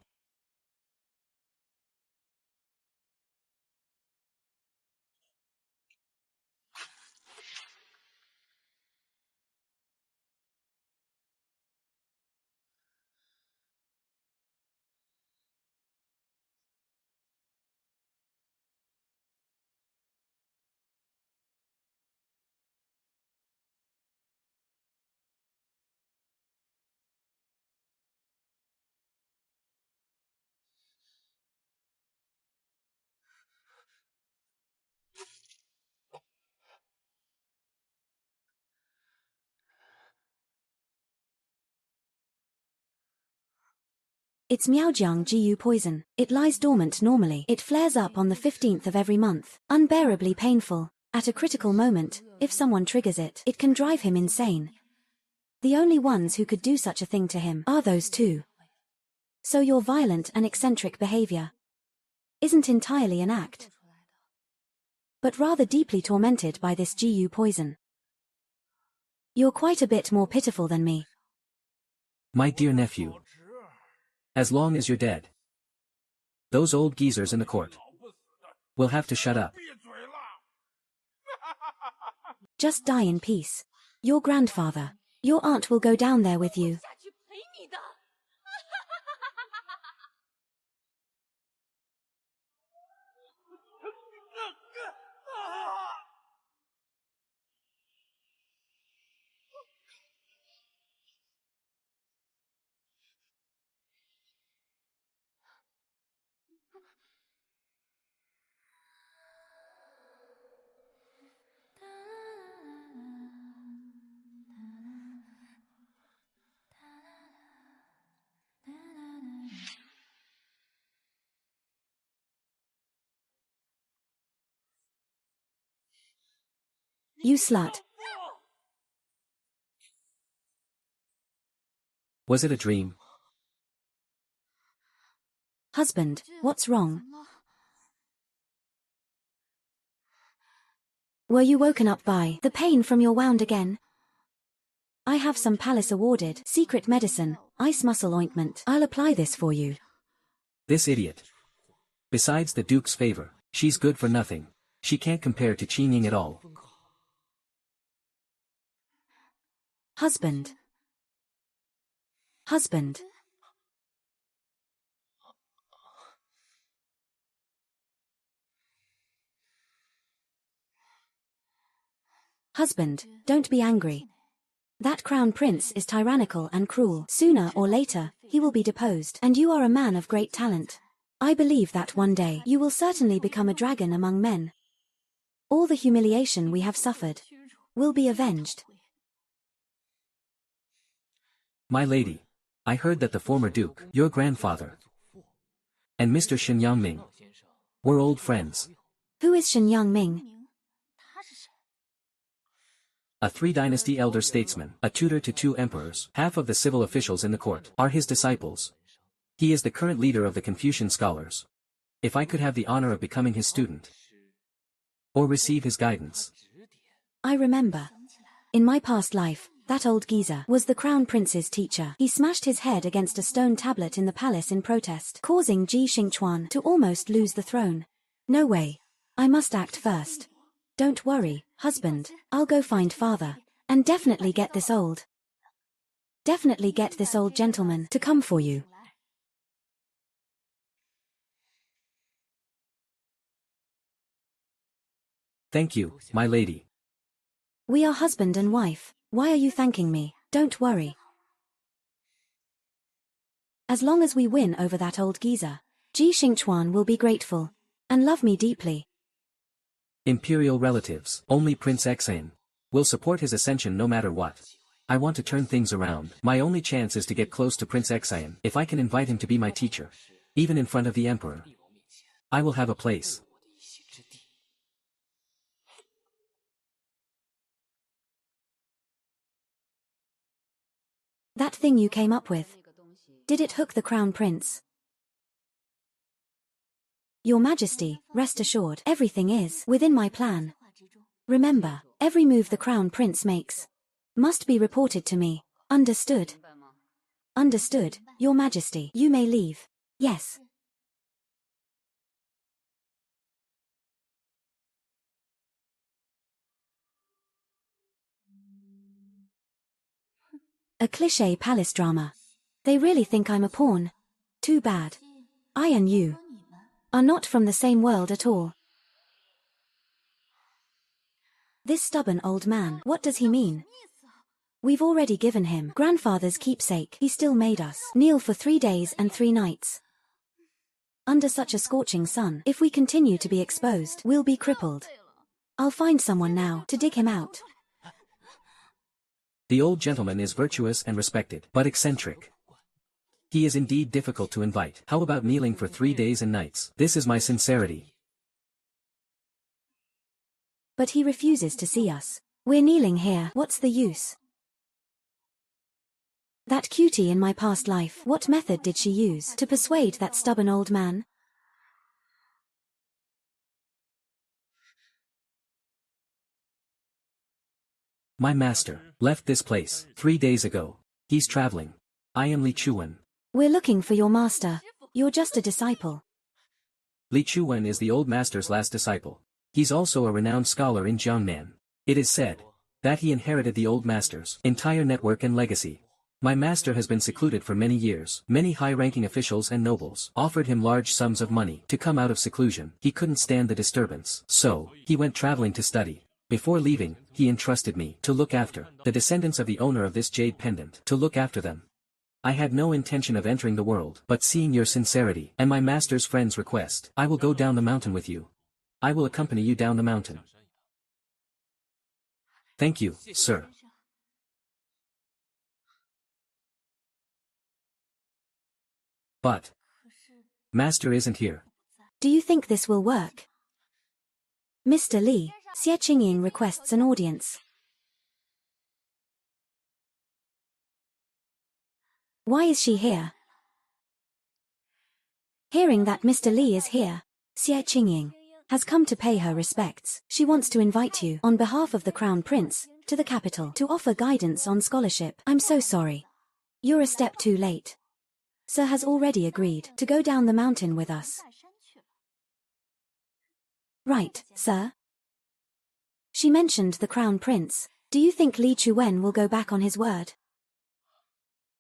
It's Miaojiang Jiu poison. It lies dormant normally. It flares up on the 15th of every month. Unbearably painful. At a critical moment, if someone triggers it, it can drive him insane. The only ones who could do such a thing to him are those two. So your violent and eccentric behavior isn't entirely an act, but rather deeply tormented by this Jiu poison. You're quite a bit more pitiful than me. My dear nephew. As long as you're dead, those old geezers in the court will have to shut up. Just die in peace. Your grandfather, your aunt will go down there with you. You slut. Was it a dream? Husband, what's wrong? Were you woken up by the pain from your wound again? I have some palace-awarded secret medicine, ice muscle ointment. I'll apply this for you. This idiot. Besides the Duke's favor, she's good for nothing. She can't compare to Qingying at all. Husband. Husband. Husband, don't be angry. That crown prince is tyrannical and cruel. Sooner or later, he will be deposed. And you are a man of great talent. I believe that one day you will certainly become a dragon among men. All the humiliation we have suffered will be avenged. My lady, I heard that the former Duke, your grandfather, and Mr. Shen Yangming were old friends. Who is Shen Yangming? A three-dynasty elder statesman, a tutor to two emperors. Half of the civil officials in the court are his disciples. He is the current leader of the Confucian scholars. If I could have the honor of becoming his student, or receive his guidance. I remember. In my past life, that old geezer was the crown prince's teacher. He smashed his head against a stone tablet in the palace in protest, causing Ji Xingchuan to almost lose the throne. No way. I must act first. Don't worry, husband, I'll go find father, and definitely get this old gentleman to come for you. Thank you, my lady. We are husband and wife. Why are you thanking me? Don't worry. As long as we win over that old geezer, Ji Xingchuan will be grateful and love me deeply. Imperial relatives, only Prince Xan, will support his ascension no matter what. I want to turn things around. My only chance is to get close to Prince Xan. If I can invite him to be my teacher, even in front of the emperor, I will have a place. That thing you came up with, did it hook the crown prince? Your Majesty, rest assured, everything is within my plan. Remember, every move the Crown Prince makes must be reported to me. Understood? Understood, Your Majesty. You may leave. Yes. A cliché palace drama. They really think I'm a pawn. Too bad. I and you are not from the same world at all. This stubborn old man, what does he mean? We've already given him grandfather's keepsake. He still made us kneel for 3 days and 3 nights. Under such a scorching sun, if we continue to be exposed, we'll be crippled. I'll find someone now to dig him out. The old gentleman is virtuous and respected, but eccentric. He is indeed difficult to invite. How about kneeling for 3 days and nights? This is my sincerity. But he refuses to see us. We're kneeling here, what's the use? That cutie in my past life, what method did she use to persuade that stubborn old man? My master left this place 3 days ago. He's traveling. I am Li Chuan. We're looking for your master. You're just a disciple. Li Chuan is the old master's last disciple. He's also a renowned scholar in Jiangnan. It is said that he inherited the old master's entire network and legacy. My master has been secluded for many years. Many high-ranking officials and nobles offered him large sums of money to come out of seclusion. He couldn't stand the disturbance, so he went traveling to study. Before leaving, he entrusted me to look after the descendants of the owner of this jade pendant, to look after them. I had no intention of entering the world, but seeing your sincerity and my master's friend's request, I will go down the mountain with you. I will accompany you down the mountain. Thank you, sir. But master isn't here. Do you think this will work? Mr. Li, Xie Qingying requests an audience. Why is she here? Hearing that Mr. Li is here, Xie Qingying has come to pay her respects. She wants to invite you, on behalf of the Crown Prince, to the capital to offer guidance on scholarship. I'm so sorry. You're a step too late. Sir has already agreed to go down the mountain with us. Right, sir. She mentioned the Crown Prince. Do you think Li Chuan will go back on his word?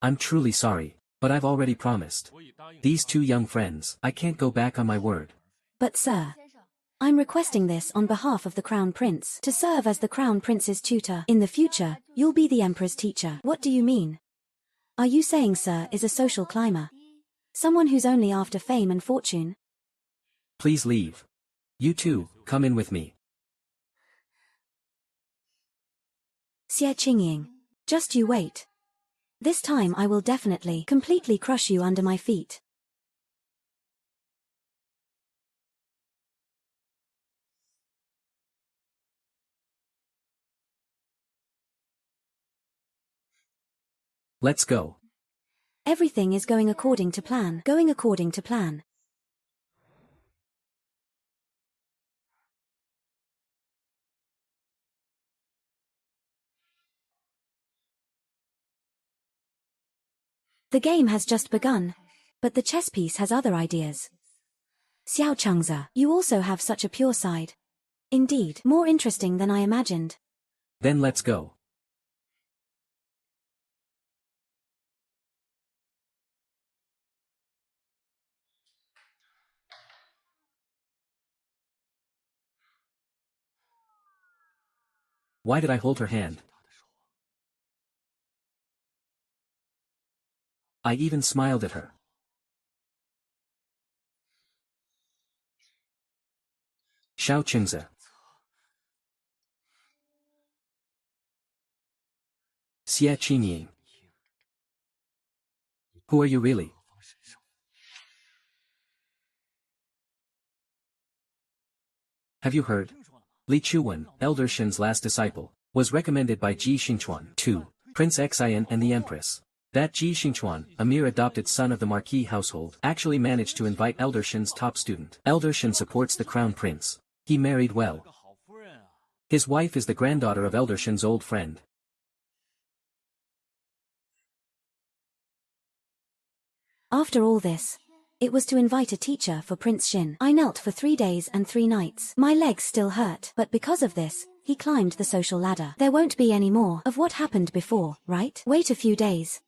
I'm truly sorry, but I've already promised. These 2 young friends, I can't go back on my word. But sir, I'm requesting this on behalf of the Crown Prince, to serve as the Crown Prince's tutor. In the future, you'll be the Emperor's teacher. What do you mean? Are you saying sir is a social climber? Someone who's only after fame and fortune? Please leave. You too, come in with me. Xie Qingying, just you wait. This time I will definitely, completely crush you under my feet. Let's go. Everything is going according to plan. Going according to plan. The game has just begun, but the chess piece has other ideas. Xiao Changze, you also have such a pure side. Indeed, more interesting than I imagined. Then let's go. Why did I hold her hand? I even smiled at her. Xiao Qingze. Xie Qingying. Who are you really? Have you heard? Li Chuan, Elder Shen's last disciple, was recommended by Ji Xingchuan to Prince Xian and the Empress. That Ji Xingchuan, a mere adopted son of the Marquis household, actually managed to invite Elder Shen's top student. Elder Shen supports the crown prince. He married well. His wife is the granddaughter of Elder Shen's old friend. After all this, it was to invite a teacher for Prince Shin. I knelt for 3 days and 3 nights. My legs still hurt, but because of this, he climbed the social ladder. There won't be any more of what happened before, right? Wait a few days.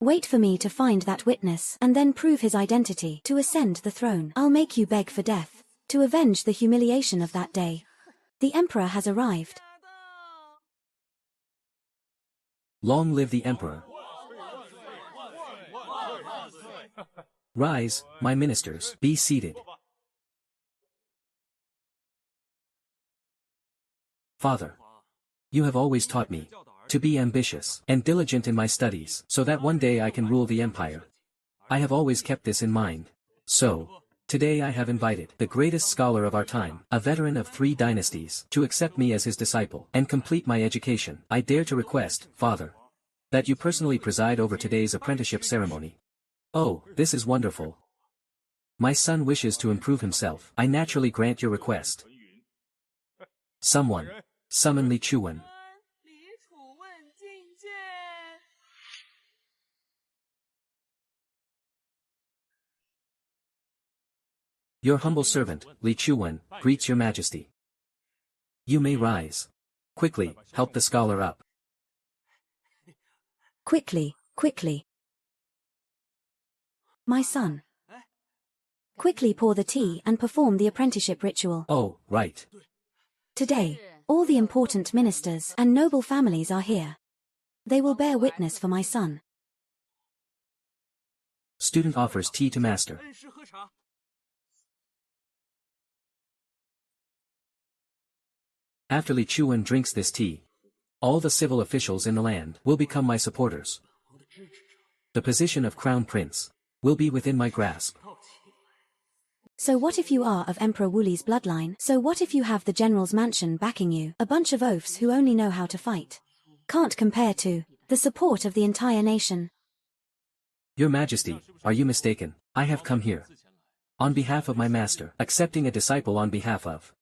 Wait for me to find that witness, and then prove his identity, to ascend the throne. I'll make you beg for death, to avenge the humiliation of that day. The Emperor has arrived. Long live the Emperor. Rise, my ministers, be seated. Father, you have always taught me to be ambitious and diligent in my studies, so that one day I can rule the empire. I have always kept this in mind. So, today I have invited the greatest scholar of our time, a veteran of 3 dynasties, to accept me as his disciple and complete my education. I dare to request, Father, that you personally preside over today's apprenticeship ceremony. Oh, this is wonderful. My son wishes to improve himself. I naturally grant your request. Someone, summon Li Chuwen. Your humble servant, Li Chuwen, greets your majesty. You may rise. Quickly, help the scholar up. Quickly, quickly. My son. Quickly pour the tea and perform the apprenticeship ritual. Oh, right. Today, all the important ministers and noble families are here. They will bear witness for my son. Student offers tea to master. After Li Chuwen drinks this tea, all the civil officials in the land will become my supporters. The position of crown prince will be within my grasp. So what if you are of Emperor Wuli's bloodline? So what if you have the general's mansion backing you? A bunch of oafs who only know how to fight. Can't compare to the support of the entire nation. Your Majesty, are you mistaken? I have come here on behalf of my master, accepting a disciple on behalf of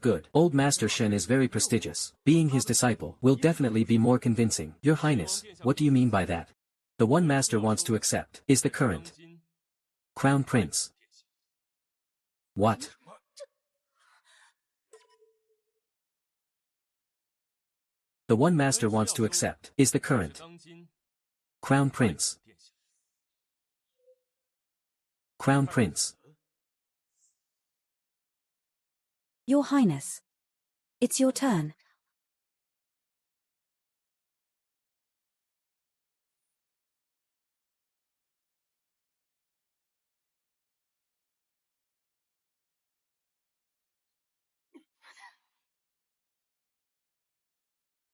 good. Old Master Shen is very prestigious. Being his disciple will definitely be more convincing. Your Highness, what do you mean by that? The one master wants to accept is the current crown prince. What? The one master wants to accept is the current crown prince. Crown prince. Your Highness. It's your turn.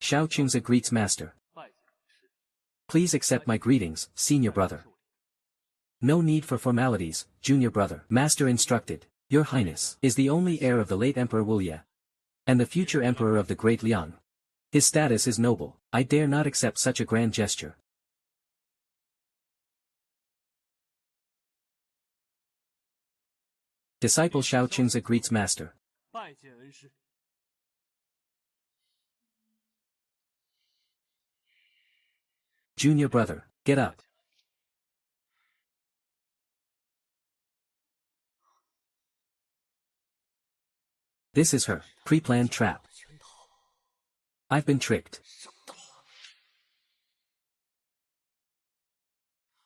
Xiao Qingzi greets master. Please accept my greetings, senior brother. No need for formalities, junior brother. Master instructed, Your Highness is the only heir of the late Emperor Wulie, and the future Emperor of the Great Liang. His status is noble. I dare not accept such a grand gesture. Disciple Xiao Qingzi greets master. Junior brother, get up. This is her pre-planned trap. I've been tricked.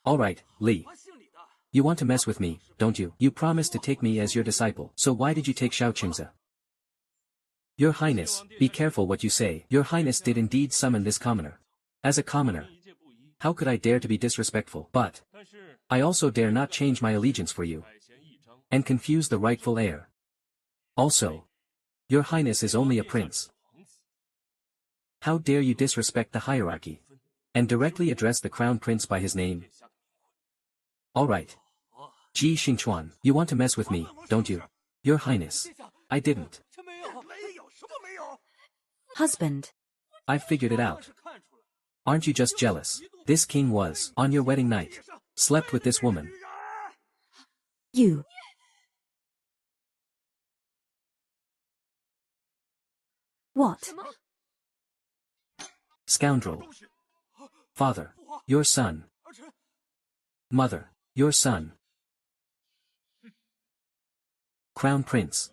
Alright, Li. You want to mess with me, don't you? You promised to take me as your disciple, so why did you take Xiao Qingzi? Your Highness, be careful what you say. Your Highness did indeed summon this commoner. As a commoner, how could I dare to be disrespectful? But I also dare not change my allegiance for you and confuse the rightful heir. Also, Your Highness is only a prince. How dare you disrespect the hierarchy and directly address the crown prince by his name? Alright. Ji Xingchuan, you want to mess with me, don't you? Your Highness. I didn't. Husband. I've figured it out. Aren't you just jealous? This king was, on your wedding night, slept with this woman. You. What? Scoundrel. Father, your son. Mother, your son. Crown Prince.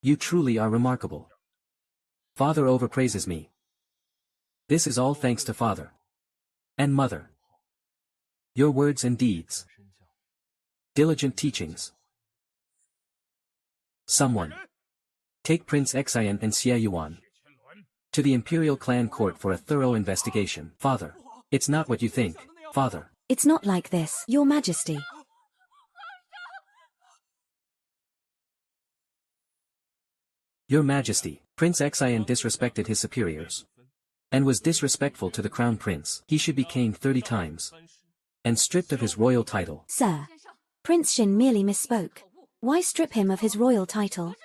You truly are remarkable. Father overpraises me. This is all thanks to father. And mother. Your words and deeds. Diligent teachings. Someone. Take Prince Xian and Xie Yuan to the Imperial Clan Court for a thorough investigation. Father. It's not what you think, father. It's not like this, Your Majesty. Your Majesty, Prince Xian disrespected his superiors. And was disrespectful to the Crown Prince. He should be caned 30 times. And stripped of his royal title. Sir. Prince Xin merely misspoke. Why strip him of his royal title?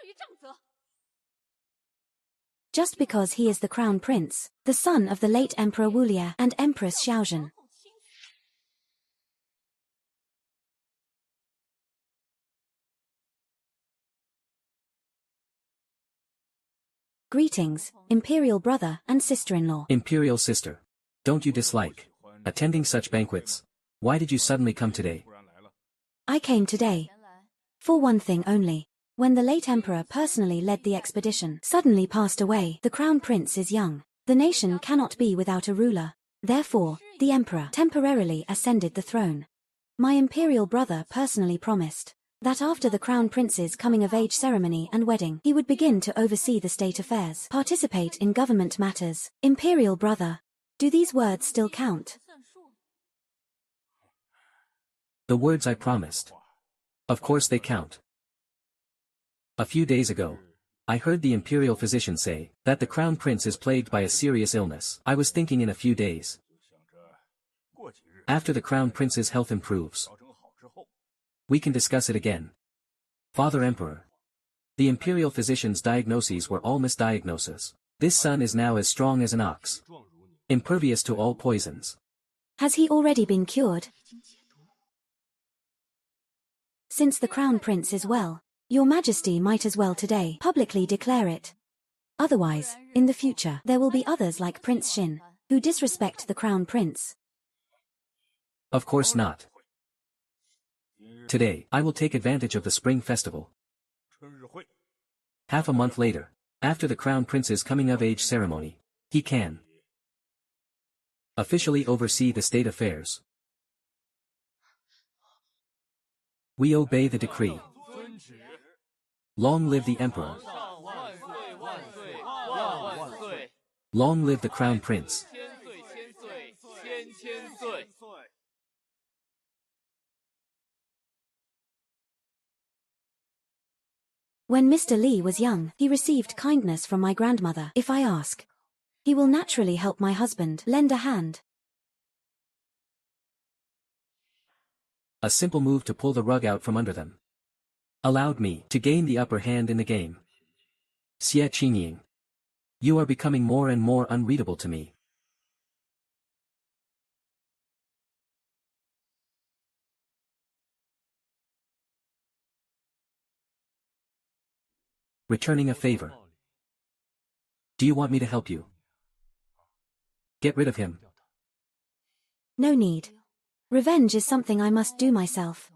Just because he is the Crown Prince, the son of the late Emperor Wulia and Empress Xiaozhen. Greetings, Imperial brother and sister-in-law. Imperial sister. Don't you dislike attending such banquets? Why did you suddenly come today? I came today. For one thing only. When the late emperor personally led the expedition, suddenly passed away. The Crown Prince is young. The nation cannot be without a ruler. Therefore, the emperor temporarily ascended the throne. My imperial brother personally promised that after the Crown Prince's coming-of-age ceremony and wedding, he would begin to oversee the state affairs, participate in government matters. Imperial brother, do these words still count? The words I promised. Of course they count. A few days ago, I heard the imperial physician say that the Crown Prince is plagued by a serious illness. I was thinking in a few days, after the Crown Prince's health improves, we can discuss it again. Father Emperor. The imperial physician's diagnoses were all misdiagnoses. This son is now as strong as an ox. Impervious to all poisons. Has he already been cured? Since the Crown Prince is well, Your Majesty might as well today publicly declare it. Otherwise, in the future, there will be others like Prince Xin, who disrespect the Crown Prince. Of course not. Today, I will take advantage of the Spring Festival. Half a month later, after the Crown Prince's coming-of-age ceremony, he can officially oversee the state affairs. We obey the decree. Long live the Emperor. Long live the Crown Prince. When Mr. Li was young, he received kindness from my grandmother. If I ask, he will naturally help my husband lend a hand. A simple move to pull the rug out from under them allowed me to gain the upper hand in the game. Xie Qingying. You are becoming more and more unreadable to me. Returning a favor. Do you want me to help you? Get rid of him. No need. Revenge is something I must do myself.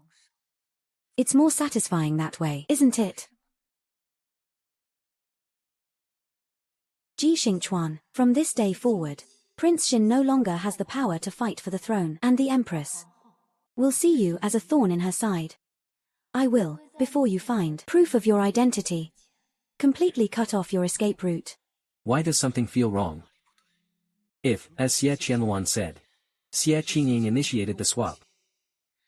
It's more satisfying that way, isn't it? Ji Xingchuan, from this day forward, Prince Xin no longer has the power to fight for the throne, and the Empress will see you as a thorn in her side. I will, before you find proof of your identity, completely cut off your escape route. Why does something feel wrong? If, as Xie Qianluan said, Xie Qingying initiated the swap,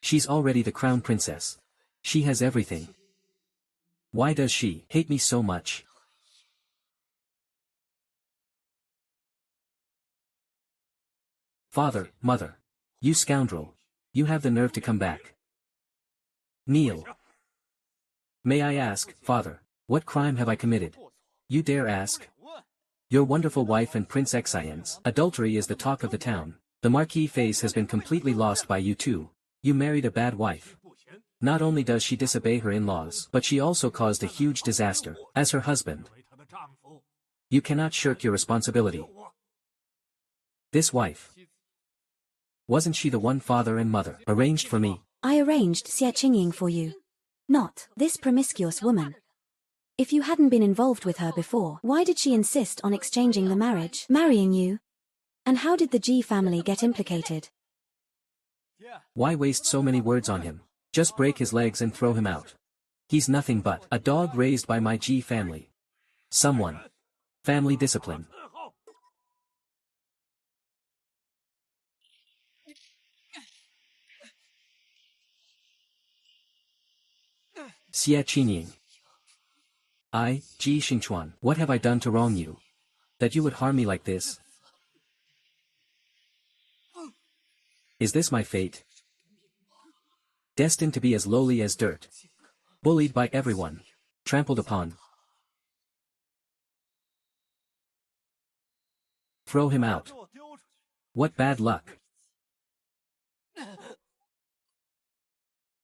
she's already the Crown Princess. She has everything. Why does she hate me so much? Father, mother. You scoundrel. You have the nerve to come back. Kneel. May I ask, father, what crime have I committed? You dare ask? Your wonderful wife and Prince Xian's adultery is the talk of the town. The marquis face has been completely lost by you too. You married a bad wife. Not only does she disobey her in-laws, but she also caused a huge disaster. As her husband, you cannot shirk your responsibility. This wife, wasn't she the one father and mother arranged for me? I arranged Xie Qingying for you. Not this promiscuous woman. If you hadn't been involved with her before, why did she insist on exchanging the marriage, marrying you? And how did the Ji family get implicated? Why waste so many words on him? Just break his legs and throw him out. He's nothing but a dog raised by my Ji family. Someone. Family discipline. Xie Qingying. I, Ji Xingchuan, what have I done to wrong you? That you would harm me like this? Is this my fate? Destined to be as lowly as dirt. Bullied by everyone. Trampled upon. Throw him out. What bad luck.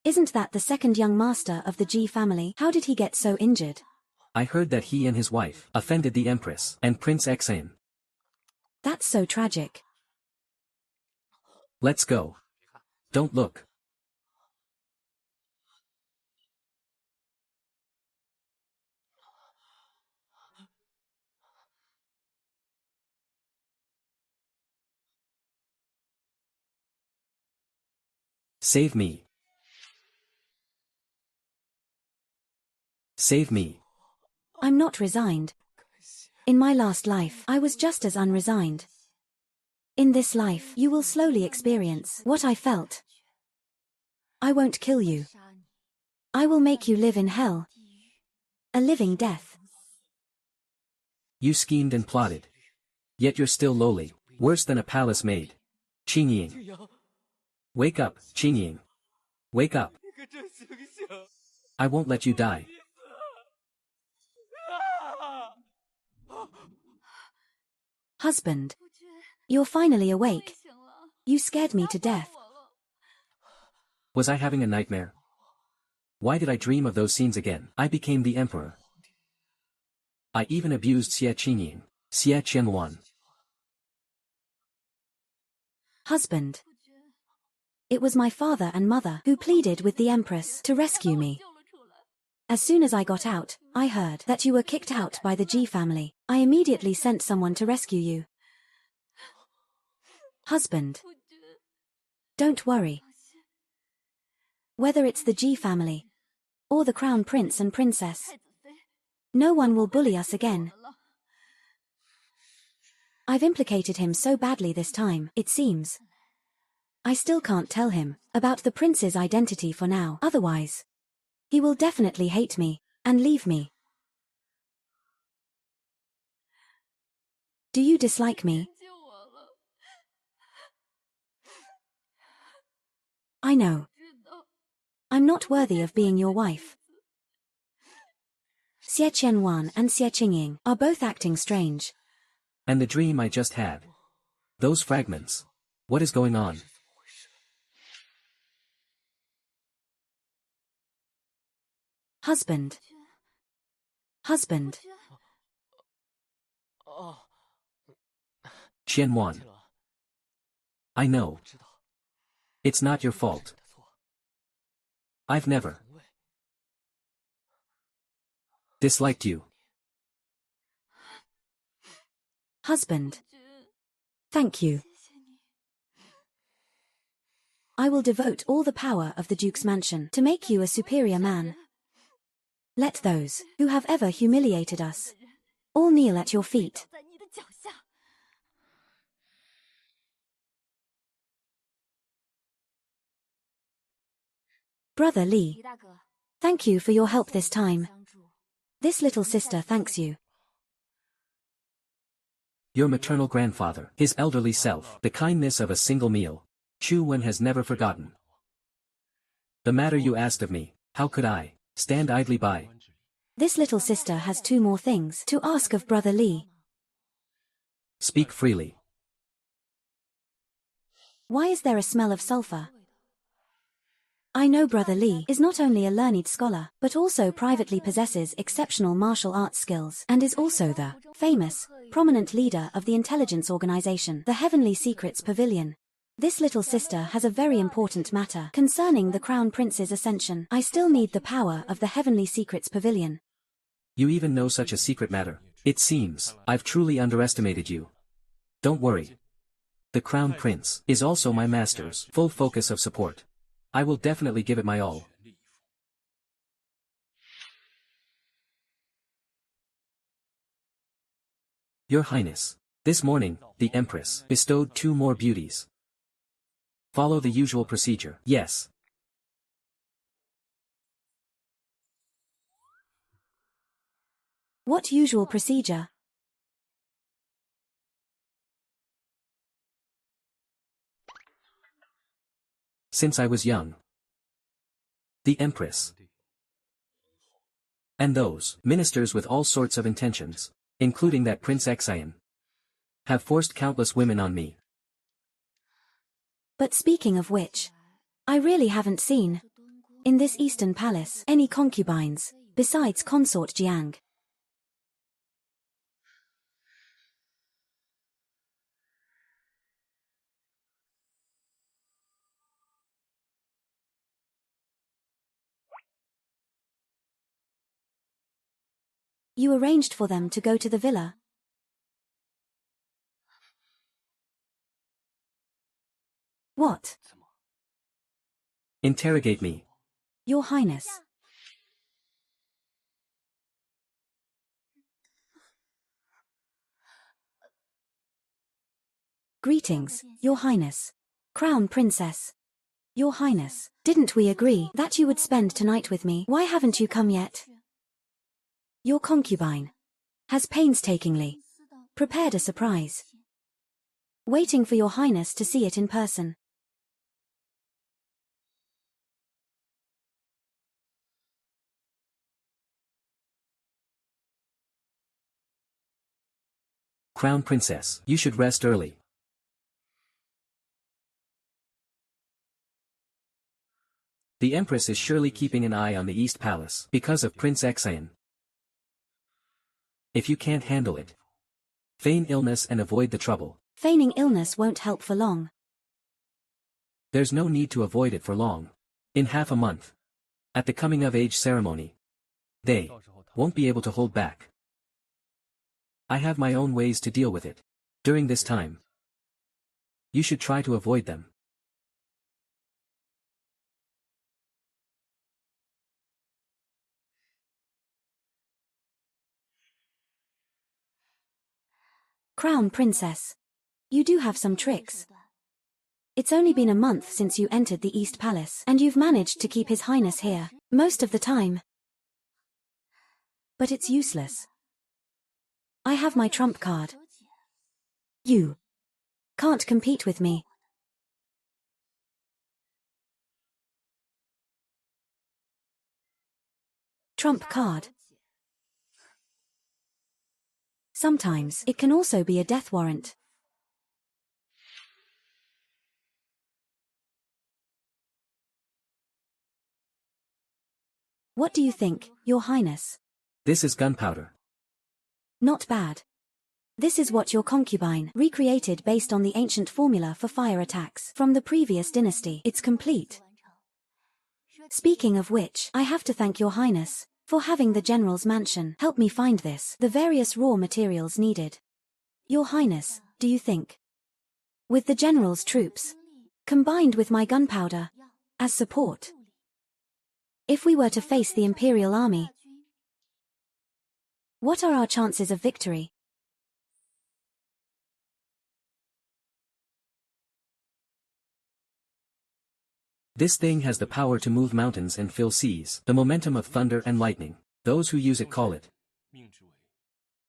Isn't that the second young master of the Ji family? How did he get so injured? I heard that he and his wife offended the Empress and Prince Xian. That's so tragic. Let's go. Don't look. Save me. Save me. I'm not resigned. In my last life, I was just as unresigned. In this life, you will slowly experience what I felt. I won't kill you. I will make you live in hell. A living death. You schemed and plotted. Yet you're still lowly, worse than a palace maid. Qingying. Wake up, Qingying. Wake up. I won't let you die. Husband. You're finally awake. You scared me to death. Was I having a nightmare? Why did I dream of those scenes again? I became the emperor. I even abused Xie Qingying, Xie Qianluan. Husband. It was my father and mother who pleaded with the Empress to rescue me. As soon as I got out, I heard that you were kicked out by the Ji family. I immediately sent someone to rescue you. Husband. Don't worry. Whether it's the Ji family, or the Crown Prince and Princess, no one will bully us again. I've implicated him so badly this time, it seems. I still can't tell him about the prince's identity for now, otherwise he will definitely hate me and leave me. Do you dislike me? I know. I'm not worthy of being your wife. Xie Qianwan and Xie Qingying are both acting strange. And the dream I just had. Those fragments. What is going on? Husband. Husband. Qianwan. I know. It's not your fault. I've never disliked you. Husband. Thank you. I will devote all the power of the Duke's mansion to make you a superior man. Let those who have ever humiliated us all kneel at your feet. Brother Li, thank you for your help this time. This little sister thanks you. Your maternal grandfather, his elderly self, the kindness of a single meal. Chu Wen has never forgotten. The matter you asked of me, how could I stand idly by? This little sister has two more things to ask of Brother Li. Speak freely. Why is there a smell of sulfur? I know Brother Li is not only a learned scholar, but also privately possesses exceptional martial arts skills, and is also the famous, prominent leader of the intelligence organization, the Heavenly Secrets Pavilion. This little sister has a very important matter concerning the Crown Prince's ascension. I still need the power of the Heavenly Secrets Pavilion. You even know such a secret matter. It seems, I've truly underestimated you. Don't worry. The Crown Prince is also my master's full focus of support. I will definitely give it my all. Your Highness, this morning, the Empress bestowed 2 more beauties. Follow the usual procedure. Yes. What usual procedure? Since I was young. The Empress. And those ministers with all sorts of intentions, including that Prince Xian, have forced countless women on me. But speaking of which, I really haven't seen, in this Eastern Palace, any concubines, besides Consort Jiang. You arranged for them to go to the villa. What? Interrogate me. Your Highness. Greetings, Your Highness. Crown Princess. Your Highness, didn't we agree that you would spend tonight with me? Why haven't you come yet? Your concubine has painstakingly prepared a surprise, waiting for Your Highness to see it in person. Crown Princess, you should rest early. The Empress is surely keeping an eye on the East Palace because of Prince Xian. If you can't handle it, feign illness and avoid the trouble. Feigning illness won't help for long. There's no need to avoid it for long. In half a month, at the coming-of-age ceremony, they won't be able to hold back. I have my own ways to deal with it. During this time, you should try to avoid them. Crown Princess, you do have some tricks. It's only been a month since you entered the East Palace, and you've managed to keep His Highness here, most of the time. But it's useless. I have my trump card. You can't compete with me. Trump card. Sometimes it can also be a death warrant. What do you think, Your Highness? This is gunpowder. Not bad. This is what your concubine recreated based on the ancient formula for fire attacks from the previous dynasty. It's complete. Speaking of which, I have to thank Your Highness for having the General's mansion help me find the various raw materials needed. Your Highness, do you think, with the General's troops, combined with my gunpowder, as support, if we were to face the Imperial Army, what are our chances of victory? This thing has the power to move mountains and fill seas, the momentum of thunder and lightning. Those who use it call it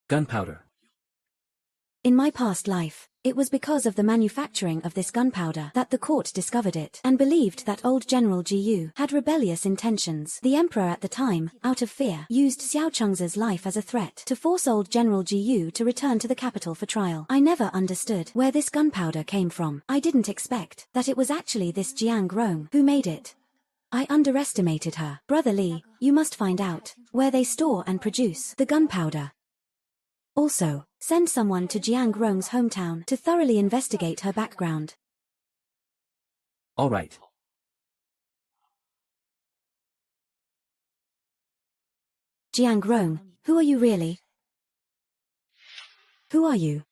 gunpowder. In my past life, It was because of the manufacturing of this gunpowder that the court discovered it and believed that old General Jiyu had rebellious intentions. The emperor at the time, out of fear, used Xiao Cheng's life as a threat to force old General Jiyu to return to the capital for trial. I never understood where this gunpowder came from. I didn't expect that it was actually this Jiang Rong who made it. I underestimated her. Brother Li, you must find out where they store and produce the gunpowder. Also, send someone to Jiang Rong's hometown to thoroughly investigate her background. All right. Jiang Rong, who are you really? Who are you?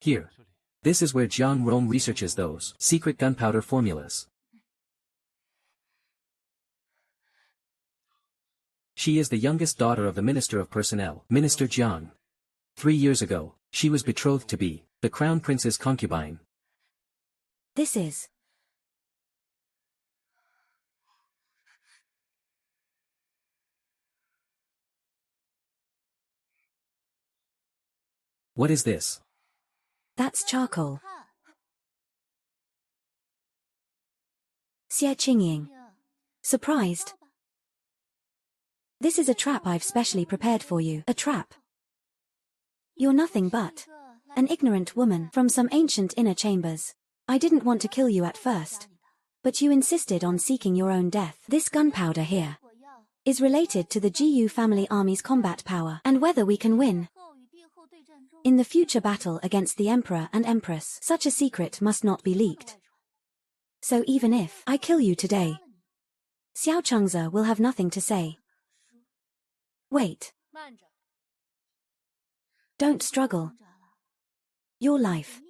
Here. This is where Jiang Rong researches those secret gunpowder formulas. She is the youngest daughter of the Minister of Personnel, Minister Jiang. 3 years ago, she was betrothed to be the Crown Prince's concubine. This is... What is this? That's charcoal. Xie Qingying. Surprised? This is a trap I've specially prepared for you. A trap. You're nothing but an ignorant woman from some ancient inner chambers. I didn't want to kill you at first, but you insisted on seeking your own death. This gunpowder here is related to the Jiyu family army's combat power and whether we can win in the future battle against the Emperor and Empress. Such a secret must not be leaked. So even if I kill you today, Xiao Chengze will have nothing to say. Wait. Don't struggle. Your life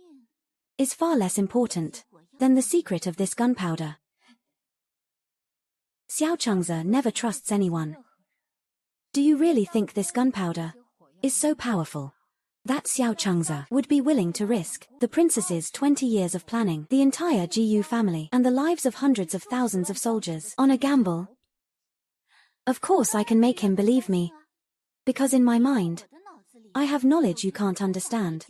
is far less important than the secret of this gunpowder. Xiao Chengze never trusts anyone. Do you really think this gunpowder is so powerful that Xiao Chengze would be willing to risk the princess's 20 years of planning, the entire Jiyu family, and the lives of hundreds of thousands of soldiers on a gamble? Of course I can make him believe me, because in my mind, I have knowledge you can't understand.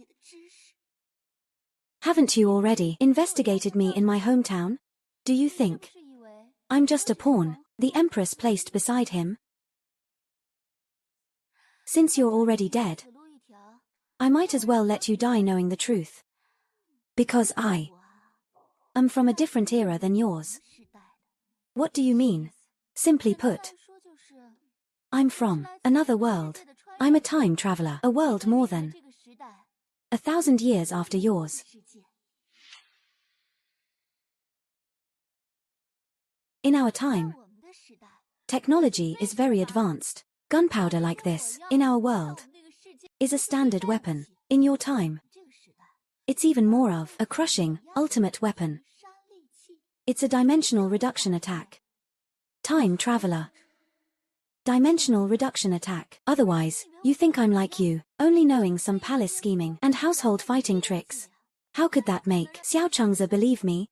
Haven't you already investigated me in my hometown? Do you think I'm just a pawn the Empress placed beside him? Since you're already dead, I might as well let you die knowing the truth. Because I am from a different era than yours. What do you mean? Simply put, I'm from another world. I'm a time traveler, a world more than 1,000 years after yours. In our time, technology is very advanced. Gunpowder like this, in our world, is a standard weapon. In your time, it's even more of a crushing, ultimate weapon. It's a dimensional reduction attack. Time traveler. Dimensional reduction attack. Otherwise, you think I'm like you, only knowing some palace scheming and household fighting tricks. How could that make Xiao Chengze believe me?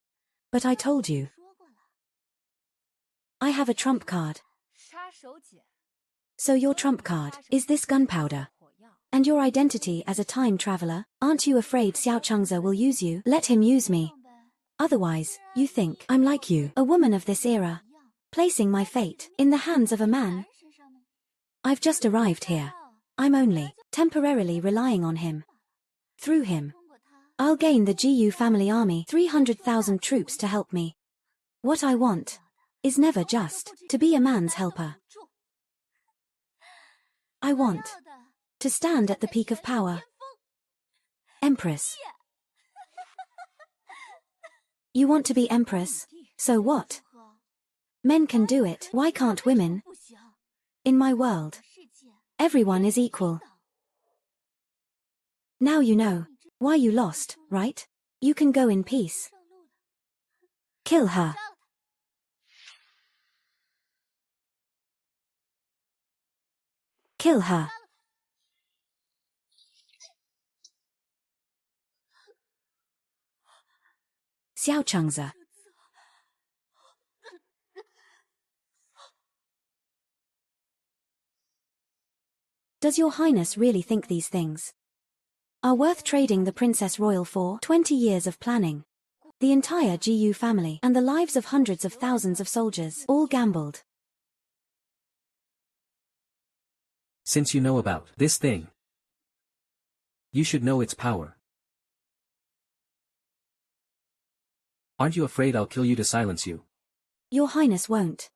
But I told you. I have a trump card. So your trump card is this gunpowder. And your identity as a time traveler. Aren't you afraid Xiao Chengze will use you? Let him use me. Otherwise, you think I'm like you, a woman of this era, placing my fate in the hands of a man. I've just arrived here. I'm only temporarily relying on him. Through him, I'll gain the Jiyu family army 300,000 troops to help me. What I want is never just to be a man's helper. I want to stand at the peak of power. Empress. You want to be Empress? So what? Men can do it. Why can't women? In my world, everyone is equal. Now you know why you lost, right? You can go in peace. Kill her. Kill her. Xiaochengzi. Does your highness really think these things are worth trading the Princess Royal for? 20 years of planning. The entire GU family and the lives of hundreds of thousands of soldiers, all gambled. Since you know about this thing, you should know its power. Aren't you afraid I'll kill you to silence you? Your highness won't.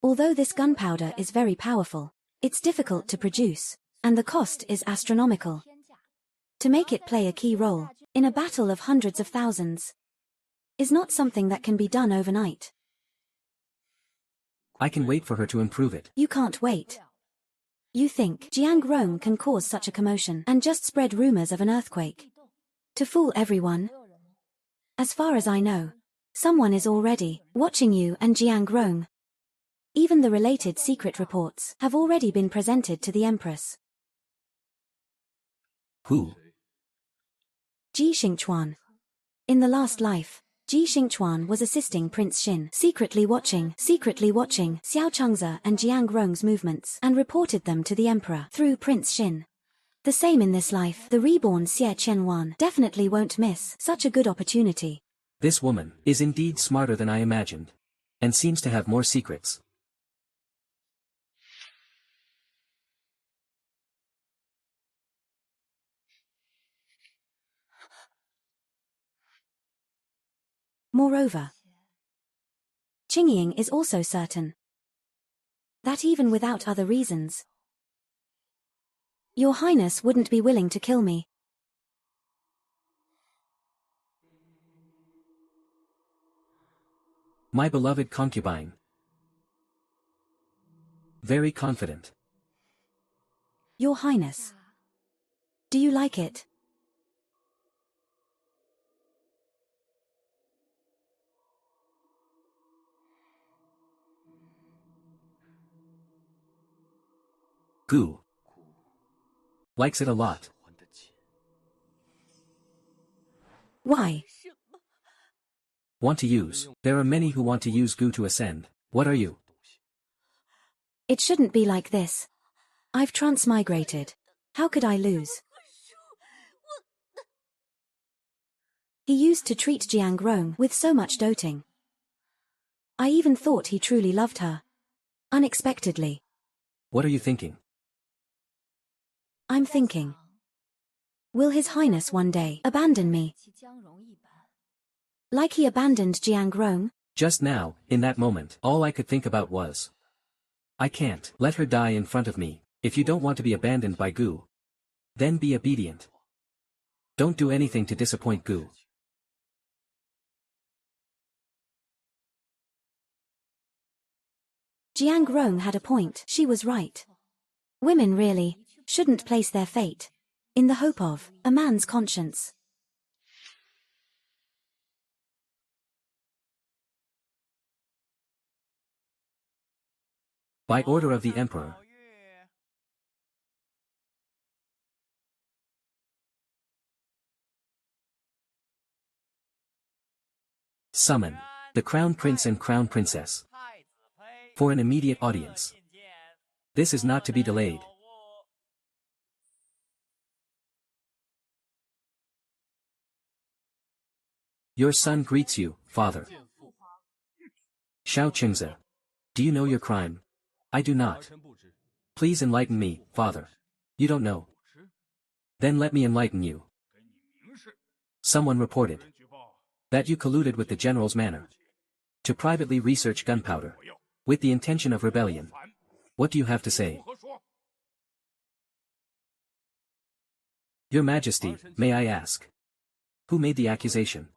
Although this gunpowder is very powerful, it's difficult to produce, and the cost is astronomical. To make it play a key role in a battle of hundreds of thousands is not something that can be done overnight. I can wait for her to improve it. You can't wait. You think Jiang Rong can cause such a commotion and just spread rumors of an earthquake to fool everyone? As far as I know, someone is already watching you and Jiang Rong. Even the related secret reports have already been presented to the Empress. Who? Ji Xingchuan. In the last life, Ji Xingchuan was assisting Prince Xin, secretly watching Xiao Chengzi and Jiang Rong's movements and reported them to the Emperor through Prince Xin. The same in this life, the reborn Xie Qianwan definitely won't miss such a good opportunity. This woman is indeed smarter than I imagined, and seems to have more secrets. Moreover, Qingying is also certain that even without other reasons, your highness wouldn't be willing to kill me. My beloved concubine. Very confident. Your highness. Do you like it? Gu likes it a lot. Why? Want to use. There are many who want to use Gu to ascend. What are you? It shouldn't be like this. I've transmigrated. How could I lose? He used to treat Jiang Rong with so much doting. I even thought he truly loved her. Unexpectedly. What are you thinking? I'm thinking. Will His Highness one day abandon me? Like he abandoned Jiang Rong? Just now, in that moment, all I could think about was, I can't let her die in front of me. If you don't want to be abandoned by Gu, then be obedient. Don't do anything to disappoint Gu. Jiang Rong had a point. She was right. Women really shouldn't place their fate in the hope of a man's conscience. By order of the Emperor. Summon the Crown Prince and Crown Princess for an immediate audience. This is not to be delayed. Your son greets you, father. Xiao Qingzi. Do you know your crime? I do not. Please enlighten me, father. You don't know. Then let me enlighten you. Someone reported that you colluded with the general's manor to privately research gunpowder with the intention of rebellion. What do you have to say? Your Majesty, may I ask? Who made the accusation?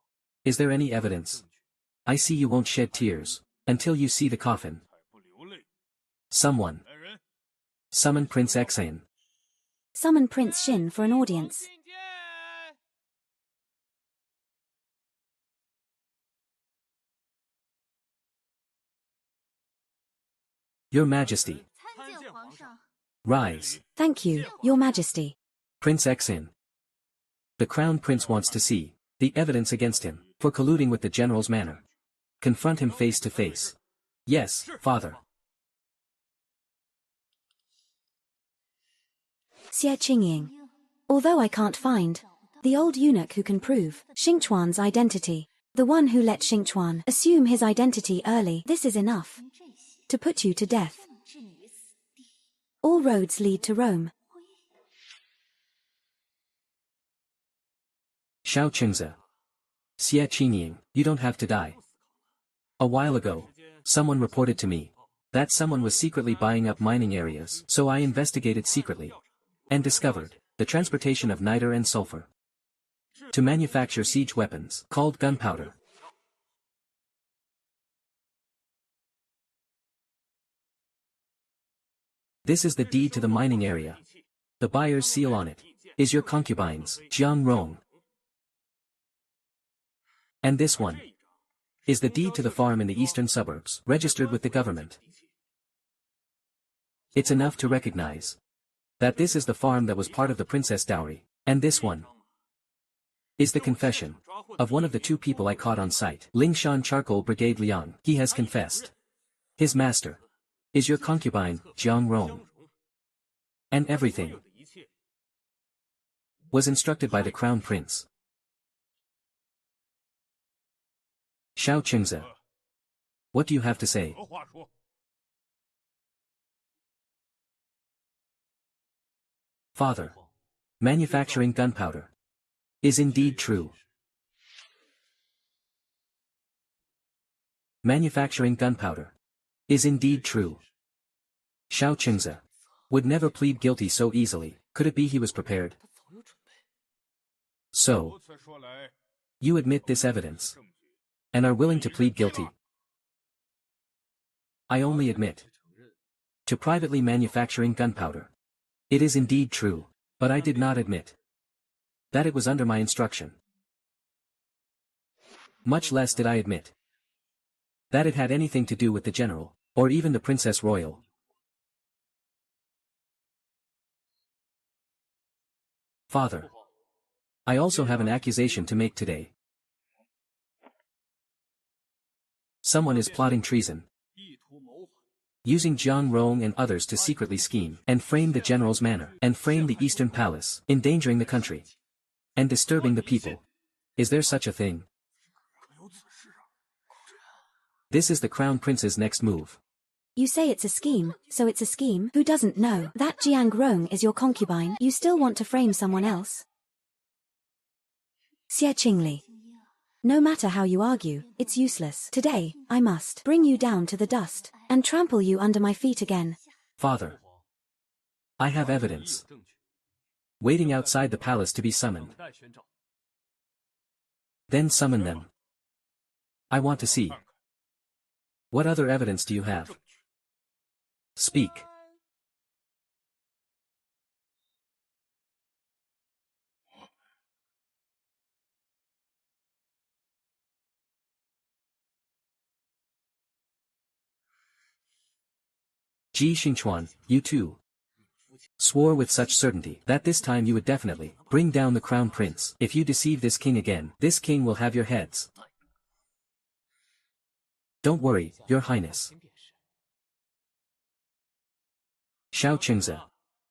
Is there any evidence? I see you won't shed tears until you see the coffin. Someone. Summon Prince Xan. Summon Prince Xin for an audience. Your Majesty. Rise. Thank you, Your Majesty. Prince Xin. The Crown Prince wants to see the evidence against him for colluding with the general's manor. Confront him face to face. Yes, father. Xie Qingying. Although I can't find the old eunuch who can prove Xingchuan's identity, the one who let Xingchuan assume his identity early, this is enough to put you to death. All roads lead to Rome. Xiao Qingze. Xie Qingying, you don't have to die. A while ago, someone reported to me that someone was secretly buying up mining areas, so I investigated secretly and discovered the transportation of niter and sulfur to manufacture siege weapons called gunpowder. This is the deed to the mining area. The buyer's seal on it is your concubine's Jiang Rong. And this one is the deed to the farm in the eastern suburbs, registered with the government. It's enough to recognize that this is the farm that was part of the princess dowry, and this one is the confession of one of the two people I caught on site. Lingshan Charcoal Brigade Liang, he has confessed. His master is your concubine, Jiang Rong. And everything was instructed by the Crown Prince. Xiao Qingze. What do you have to say? Father. Manufacturing gunpowder is indeed true. Manufacturing gunpowder is indeed true. Xiao Qingze would never plead guilty so easily. Could it be he was prepared? So, you admit this evidence and are willing to plead guilty. I only admit to privately manufacturing gunpowder. It is indeed true, but I did not admit that it was under my instruction. Much less did I admit that it had anything to do with the general, or even the Princess Royal. Father. I also have an accusation to make today. Someone is plotting treason, using Jiang Rong and others to secretly scheme and frame the general's manor, and frame the Eastern Palace, endangering the country and disturbing the people. Is there such a thing? This is the Crown Prince's next move. You say it's a scheme, so it's a scheme. Who doesn't know that Jiang Rong is your concubine? You still want to frame someone else? Xie Qingli. No matter how you argue, it's useless. Today, I must bring you down to the dust and trample you under my feet again. Father. I have evidence waiting outside the palace to be summoned. Then summon them. I want to see. What other evidence do you have? Speak. Ji Xingchuan, you too swore with such certainty that this time you would definitely bring down the Crown Prince. If you deceive this king again, this king will have your heads. Don't worry, Your Highness. Xiao Qingze.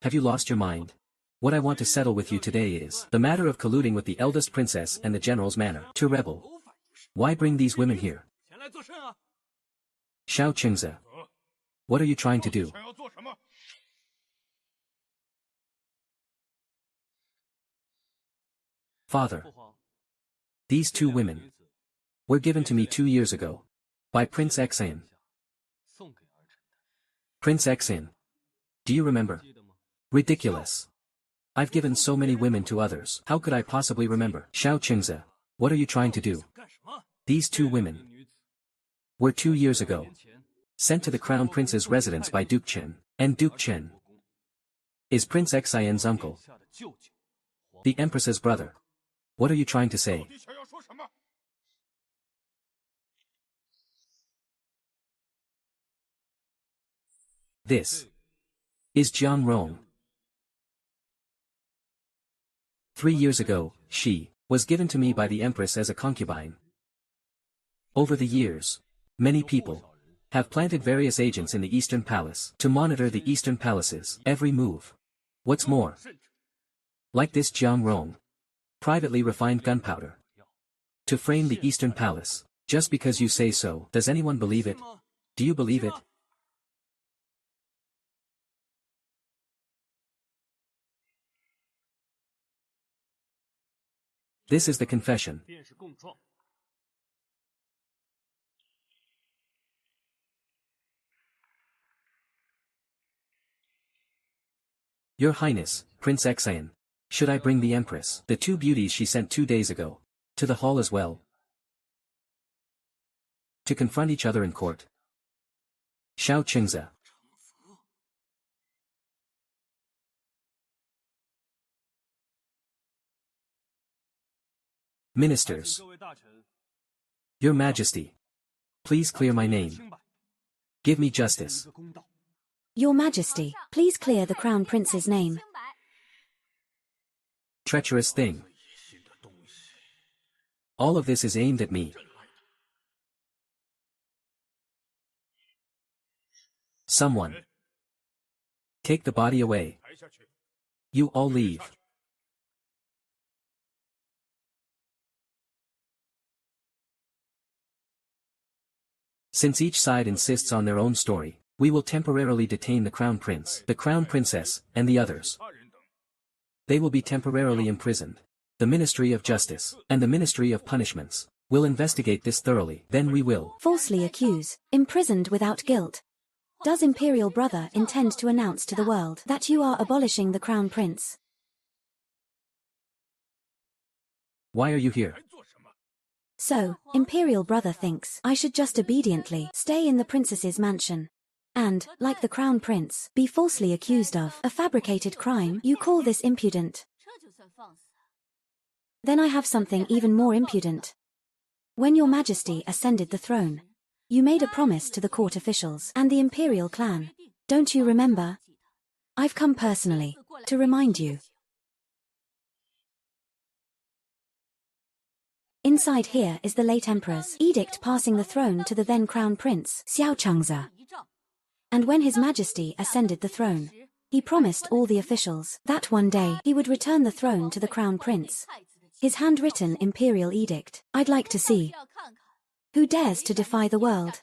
Have you lost your mind? What I want to settle with you today is the matter of colluding with the eldest princess and the general's manor to rebel. Why bring these women here? Xiao Qingze. What are you trying to do? Father. These two women were given to me 2 years ago by Prince Xin. Prince Xin. Do you remember? Ridiculous. I've given so many women to others. How could I possibly remember? Xiao Qingze. What are you trying to do? These two women were 2 years ago sent to the Crown Prince's residence by Duke Chen, and Duke Chen is Prince Xin's uncle, the Empress's brother. What are you trying to say? This is Jiang Rong. 3 years ago, she was given to me by the Empress as a concubine. Over the years, many people have planted various agents in the Eastern Palace to monitor the Eastern Palace's every move. What's more, like this Jiang Rong, privately refined gunpowder to frame the Eastern Palace. Just because you say so, does anyone believe it? Do you believe it? This is the confession. Your Highness, Prince Xian, should I bring the Empress, the 2 beauties she sent 2 days ago, to the hall as well? To confront each other in court. Xiao Qingze. Ministers. Your Majesty. Please clear my name. Give me justice. Your Majesty, please clear the Crown Prince's name. Treacherous thing. All of this is aimed at me. Someone. Take the body away. You all leave. Since each side insists on their own story, we will temporarily detain the Crown Prince, the Crown Princess, and the others. They will be temporarily imprisoned. The Ministry of Justice, and the Ministry of Punishments, will investigate this thoroughly, then we will Falsely accuse, imprisoned without guilt. Does Imperial Brother intend to announce to the world that you are abolishing the Crown Prince? Why are you here? So, Imperial Brother thinks I should just obediently stay in the princess's mansion. And, like the Crown Prince, be falsely accused of a fabricated crime. You call this impudent? Then I have something even more impudent. When your Majesty ascended the throne, you made a promise to the court officials and the Imperial clan. Don't you remember? I've come personally to remind you. Inside here is the late Emperor's edict passing the throne to the then Crown Prince, Xiao Changze. And when His Majesty ascended the throne, he promised all the officials that one day he would return the throne to the Crown Prince. His handwritten imperial edict. I'd like to see who dares to defy the world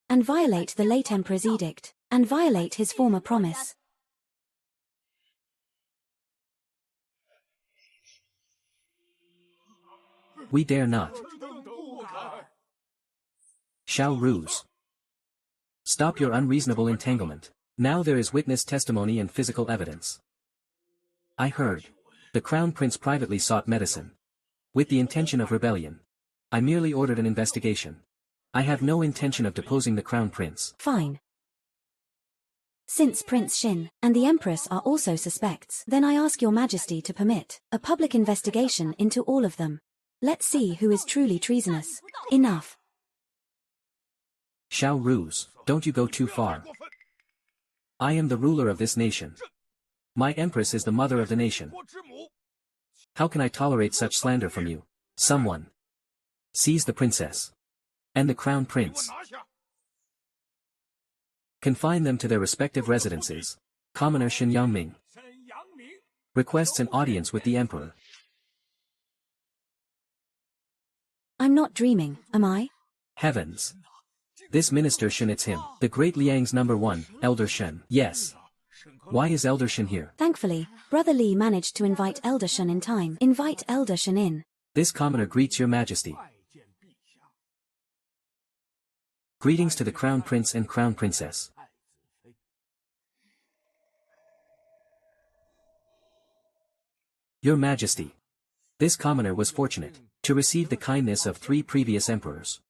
and violate the late Emperor's edict, and violate his former promise. We dare not. Xiao Ruse. Stop your unreasonable entanglement. Now there is witness testimony and physical evidence. I heard. The Crown Prince privately sought medicine. With the intention of rebellion. I merely ordered an investigation. I have no intention of deposing the Crown Prince. Fine. Since Prince Xin and the Empress are also suspects, then I ask your Majesty to permit a public investigation into all of them. Let's see who is truly treasonous. Enough. Xiao Ruse, don't you go too far. I am the ruler of this nation. My Empress is the mother of the nation. How can I tolerate such slander from you? Someone. Seize the princess. And the Crown Prince. Confine them to their respective residences. Commoner Shen Yangming requests an audience with the Emperor. I'm not dreaming, am I? Heavens. This Minister Shen, it's him. The great Liang's #1, Elder Shen. Yes. Why is Elder Shen here? Thankfully, Brother Li managed to invite Elder Shen in time. Invite Elder Shen in. This commoner greets your Majesty. Greetings to the Crown Prince and Crown Princess. Your Majesty. This commoner was fortunate to receive the kindness of 3 previous emperors,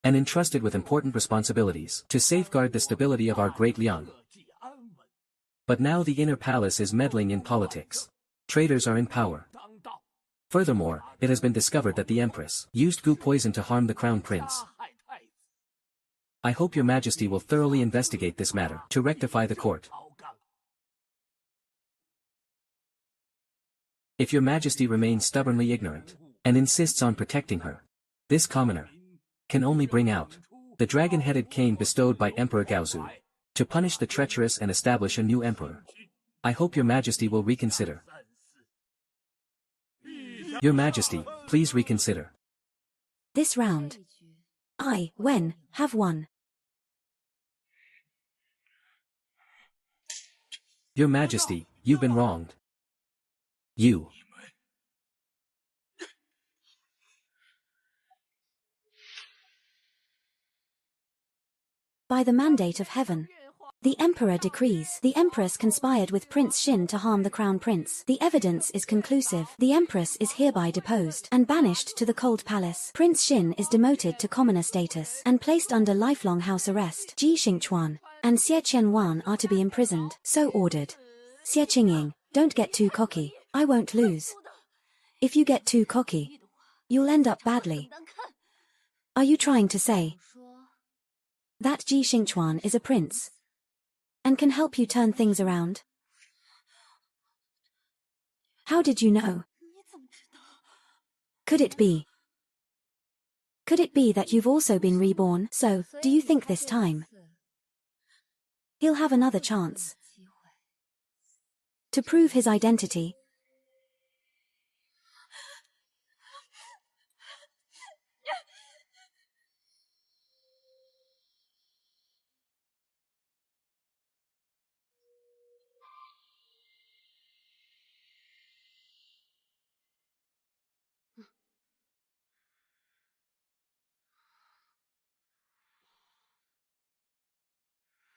and entrusted with important responsibilities to safeguard the stability of our great Liang. But now the inner palace is meddling in politics. Traitors are in power. Furthermore, it has been discovered that the Empress used goo poison to harm the Crown Prince. I hope your majesty will thoroughly investigate this matter to rectify the court. If your majesty remains stubbornly ignorant, and insists on protecting her, this commoner can only bring out the dragon-headed cane bestowed by Emperor Gaozu to punish the treacherous and establish a new emperor. I hope your majesty will reconsider. Your majesty, please reconsider. This round, I, Wen, have won. Your majesty, you've been wronged. You. By the mandate of heaven, the Emperor decrees. The Empress conspired with Prince Xin to harm the Crown Prince. The evidence is conclusive. The Empress is hereby deposed and banished to the Cold Palace. Prince Xin is demoted to commoner status and placed under lifelong house arrest. Ji Xingchuan and Xie Qianwan are to be imprisoned. So ordered. Xie Qingying, don't get too cocky. I won't lose. If you get too cocky, you'll end up badly. Are you trying to say that Ji Xingchuan is a prince and can help you turn things around? How did you know? Could it be that you've also been reborn? So, do you think this time he'll have another chance to prove his identity?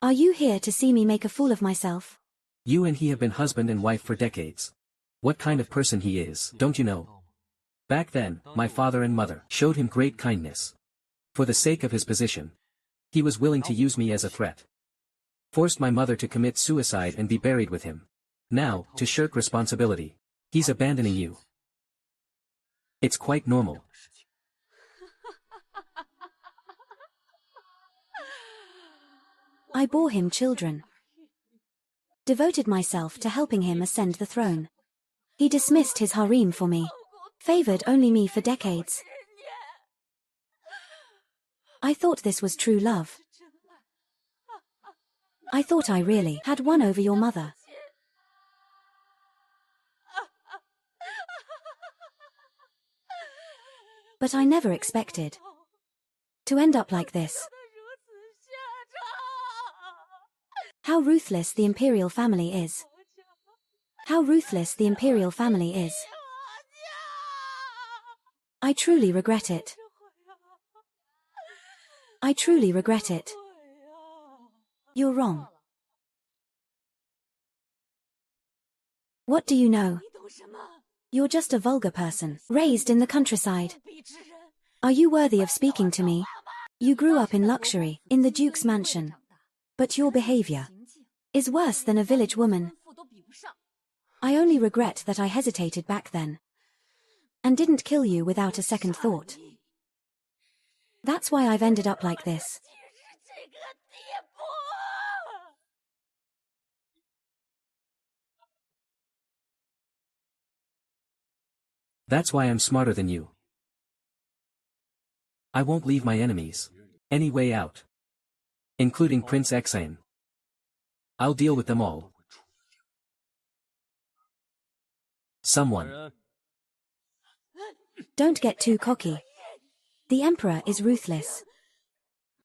Are you here to see me make a fool of myself? You and he have been husband and wife for decades. What kind of person he is, don't you know? Back then, my father and mother showed him great kindness. For the sake of his position, he was willing to use me as a threat. Forced my mother to commit suicide and be buried with him. Now, to shirk responsibility, he's abandoning you. It's quite normal. I bore him children. Devoted myself to helping him ascend the throne. He dismissed his harem for me. Favored only me for decades. I thought this was true love. I thought I really had won over your mother. But I never expected to end up like this. How ruthless the imperial family is. How ruthless the imperial family is. I truly regret it. I truly regret it. You're wrong. What do you know? You're just a vulgar person, raised in the countryside. Are you worthy of speaking to me? You grew up in luxury, in the Duke's mansion. But your behavior is worse than a village woman. I only regret that I hesitated back then and didn't kill you without a second thought. That's why I've ended up like this. That's why I'm smarter than you. I won't leave my enemies any way out, including Prince Xan. I'll deal with them all. Someone. Don't get too cocky. The Emperor is ruthless.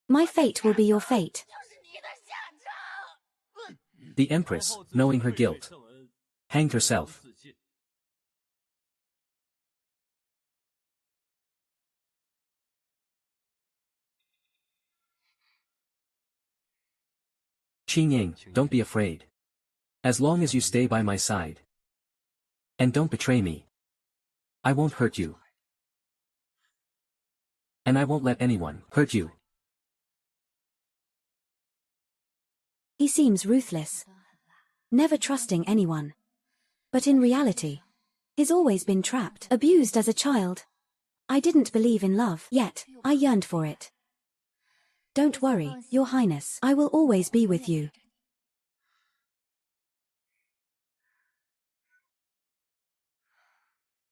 My fate will be your fate. The Empress, knowing her guilt, hanged herself. Qingying, don't be afraid. As long as you stay by my side and don't betray me, I won't hurt you. And I won't let anyone hurt you. He seems ruthless, never trusting anyone. But in reality, he's always been trapped, abused as a child. I didn't believe in love, yet I yearned for it. Don't worry, Your Highness, I will always be with you.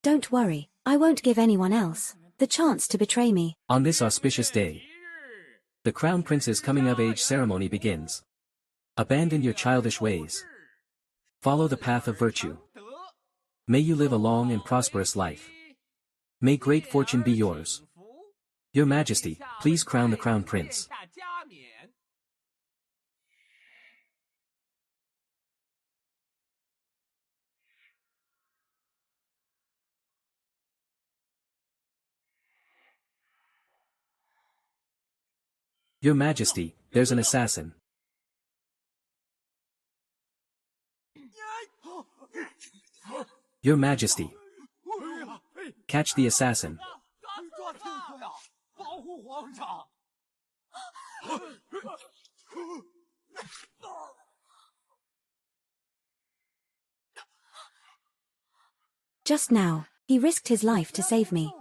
Don't worry, I won't give anyone else the chance to betray me. On this auspicious day, the Crown Prince's coming-of-age ceremony begins. Abandon your childish ways. Follow the path of virtue. May you live a long and prosperous life. May great fortune be yours. Your Majesty, please crown the Crown Prince. Your Majesty, there's an assassin. Your Majesty. Catch the assassin. Just now, he risked his life to save me.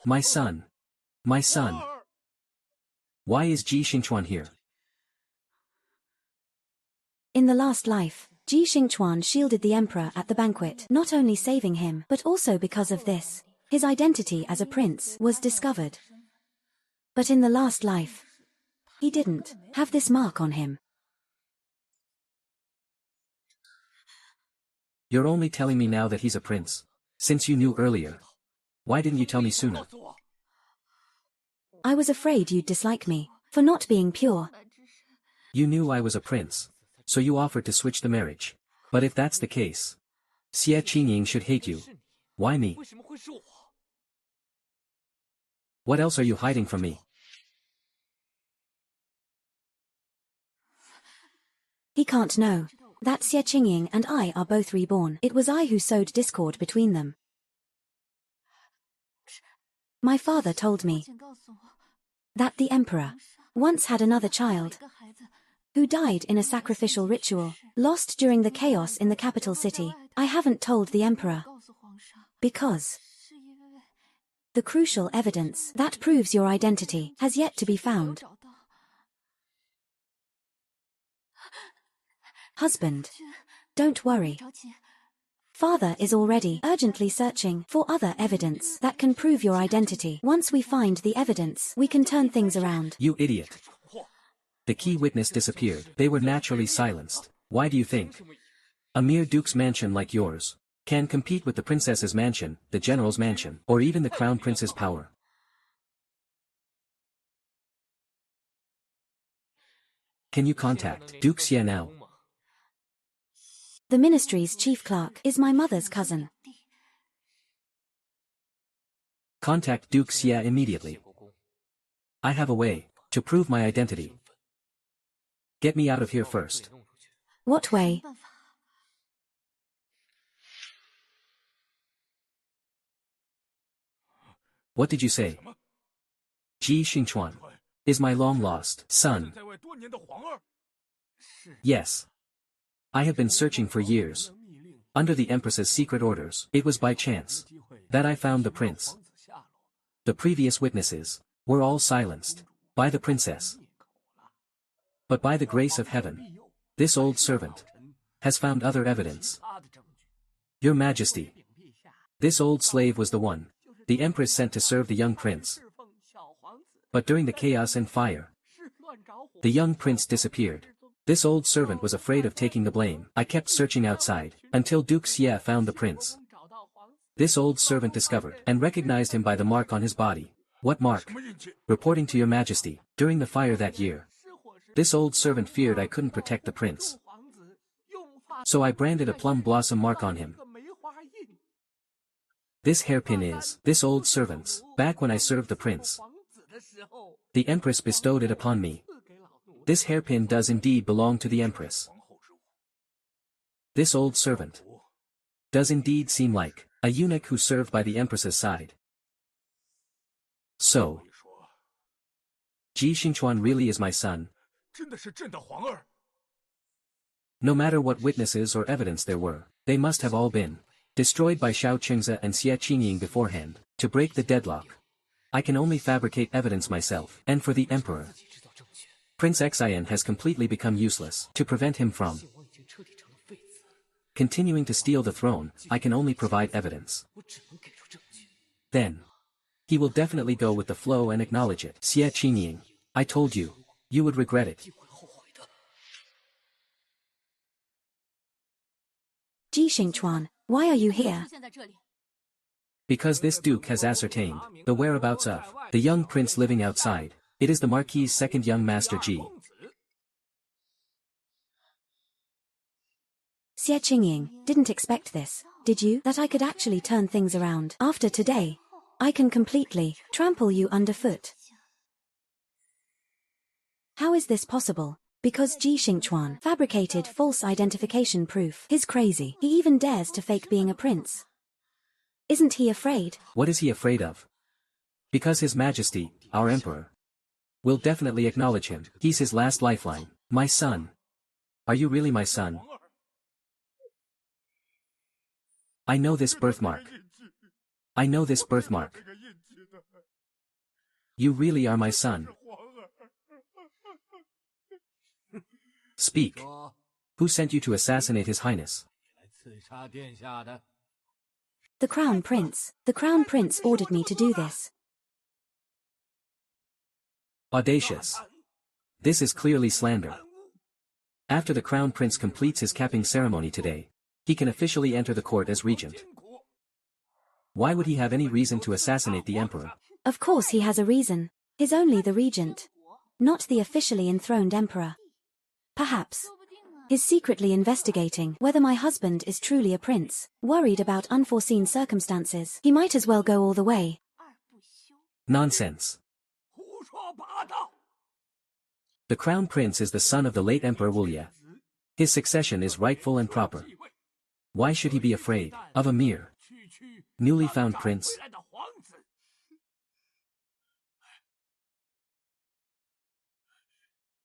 My son. My son. Why is Ji Xingchuan here? In the last life, Ji Xingchuan shielded the emperor at the banquet, not only saving him, but also because of this. His identity as a prince was discovered. But in the last life, he didn't have this mark on him. You're only telling me now that he's a prince. Since you knew earlier. Why didn't you tell me sooner? I was afraid you'd dislike me for not being pure. You knew I was a prince, so you offered to switch the marriage. But if that's the case, Xie Qingying should hate you. Why me? What else are you hiding from me? He can't know that Xie Qingying and I are both reborn. It was I who sowed discord between them. My father told me that the emperor once had another child who died in a sacrificial ritual, lost during the chaos in the capital city. I haven't told the emperor because the crucial evidence that proves your identity has yet to be found. Husband, don't worry. Father is already urgently searching for other evidence that can prove your identity. Once we find the evidence, we can turn things around. You idiot. The key witness disappeared. They were naturally silenced. Why do you think a mere duke's mansion like yours can compete with the princess's mansion, the general's mansion, or even the crown prince's power? Can you contact Duke Xie now? The ministry's chief clerk is my mother's cousin. Contact Duke Xie immediately. I have a way to prove my identity. Get me out of here first. What way? What did you say? Ji Xingchuan is my long-lost son. Yes. I have been searching for years. Under the Empress's secret orders, it was by chance that I found the prince. The previous witnesses were all silenced by the princess. But by the grace of heaven, this old servant has found other evidence. Your Majesty, this old slave was the one the Empress sent to serve the young prince. But during the chaos and fire, the young prince disappeared. This old servant was afraid of taking the blame. I kept searching outside, until Duke Xie found the prince. This old servant discovered and recognized him by the mark on his body. What mark? Reporting to your Majesty, during the fire that year, this old servant feared I couldn't protect the prince. So I branded a plum blossom mark on him. This hairpin is this old servant's. Back when I served the prince, the Empress bestowed it upon me. This hairpin does indeed belong to the Empress. This old servant does indeed seem like a eunuch who served by the Empress's side. So, Ji Xingchuan really is my son. No matter what witnesses or evidence there were, they must have all been Destroyed by Xiao Qingze and Xie Qingying beforehand, to break the deadlock. I can only fabricate evidence myself, and for the Emperor. Prince Xian has completely become useless. To prevent him from continuing to steal the throne, I can only provide evidence. Then, he will definitely go with the flow and acknowledge it. Xie Qingying, I told you, you would regret it. Ji Xingchuan, why are you here? Because this duke has ascertained the whereabouts of the young prince living outside. It is the Marquis's second young master Ji. Xie Qingying, didn't expect this, did you? That I could actually turn things around. After today, I can completely trample you underfoot. How is this possible? Because Ji Xingchuan fabricated false identification proof. He's crazy. He even dares to fake being a prince. Isn't he afraid? What is he afraid of? Because His Majesty, our Emperor, will definitely acknowledge him. He's his last lifeline. My son. Are you really my son? I know this birthmark. I know this birthmark. You really are my son. Speak. Who sent you to assassinate His Highness? The Crown Prince. The Crown Prince ordered me to do this. Audacious. This is clearly slander. After the Crown Prince completes his capping ceremony today, he can officially enter the court as regent. Why would he have any reason to assassinate the Emperor? Of course he has a reason. He's only the regent, not the officially enthroned Emperor. Perhaps he's secretly investigating whether my husband is truly a prince. Worried about unforeseen circumstances, he might as well go all the way. Nonsense. The Crown Prince is the son of the late Emperor Wuye. His succession is rightful and proper. Why should he be afraid of a mere newly found prince?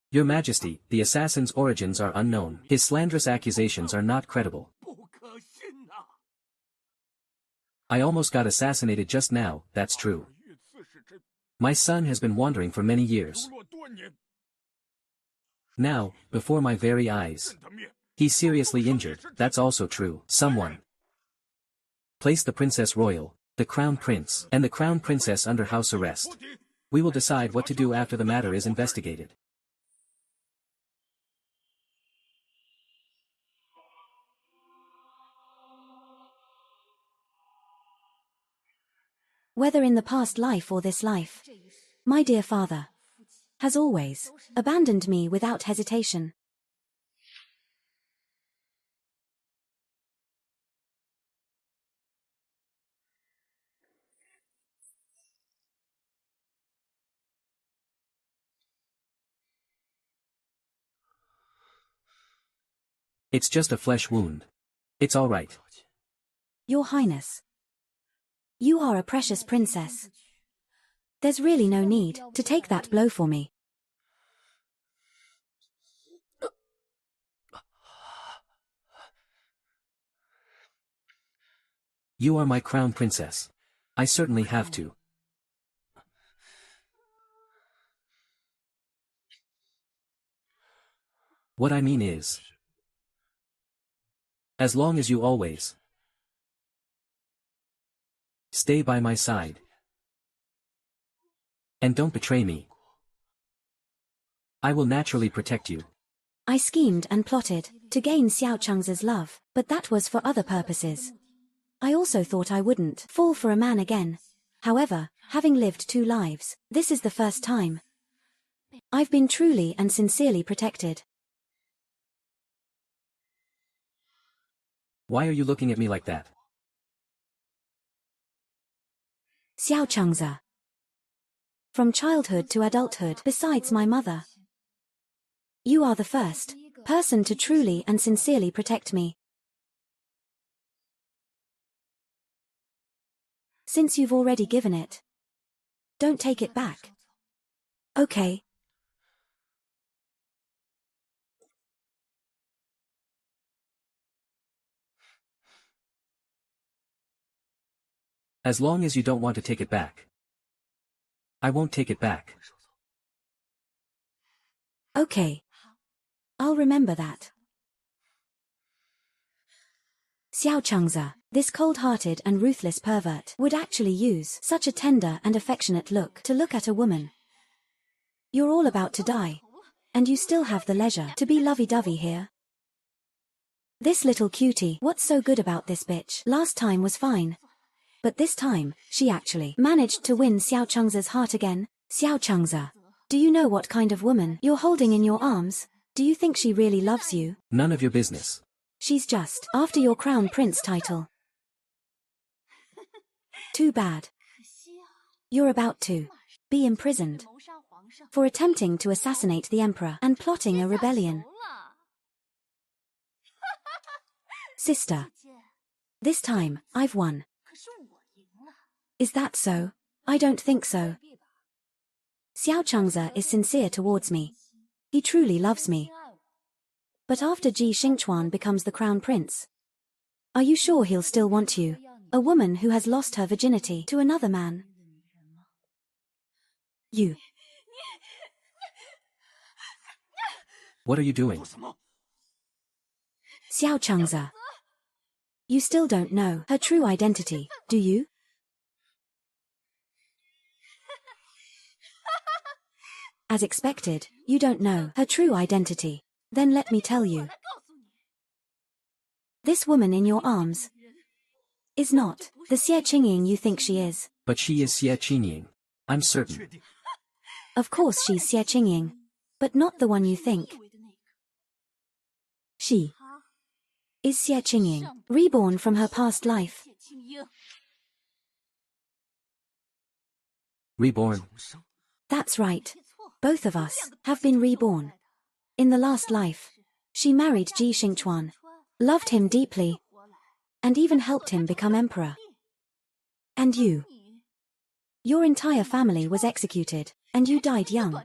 Your Majesty, the assassin's origins are unknown. His slanderous accusations are not credible. I almost got assassinated just now, that's true. My son has been wandering for many years. Now, before my very eyes, he's seriously injured, that's also true. Someone place the Princess Royal, the Crown Prince, and the Crown Princess under house arrest. We will decide what to do after the matter is investigated. Whether in the past life or this life, my dear father has always abandoned me without hesitation. It's just a flesh wound. It's all right. Your Highness, you are a precious princess. There's really no need to take that blow for me. You are my Crown Princess. I certainly have to. What I mean is, as long as you always stay by my side and don't betray me, I will naturally protect you. I schemed and plotted to gain Xiao Chang's love, but that was for other purposes. I also thought I wouldn't fall for a man again. However, having lived 2 lives, this is the first time I've been truly and sincerely protected. Why are you looking at me like that? Xiao Changze. From childhood to adulthood, besides my mother, you are the first person to truly and sincerely protect me. Since you've already given it, don't take it back. Okay. As long as you don't want to take it back. I won't take it back. Okay. I'll remember that. Xiao Changze, this cold-hearted and ruthless pervert, would actually use such a tender and affectionate look to look at a woman. You're all about to die. And you still have the leisure to be lovey-dovey here. This little cutie, what's so good about this bitch? Last time was fine. But this time, she actually managed to win Xiao Changze's heart again. Xiao Changze, do you know what kind of woman you're holding in your arms? Do you think she really loves you? None of your business. She's just after your crown prince title. Too bad. You're about to be imprisoned for attempting to assassinate the emperor and plotting a rebellion. Sister, this time, I've won. Is that so? I don't think so. Xiao Changze is sincere towards me. He truly loves me. But after Ji Xingchuan becomes the crown prince, are you sure he'll still want you? A woman who has lost her virginity to another man. You. What are you doing? Xiao Changze. You still don't know her true identity, do you? As expected, you don't know her true identity. Then let me tell you. This woman in your arms is not the Xie Qingying you think she is. But she is Xie Qingying. I'm certain. Of course she's Xie Qingying, but not the one you think. She is Xie Qingying, reborn from her past life. Reborn. That's right. Both of us have been reborn. In the last life, she married Ji Xingchuan, loved him deeply, and even helped him become emperor. And you. Your entire family was executed, and you died young.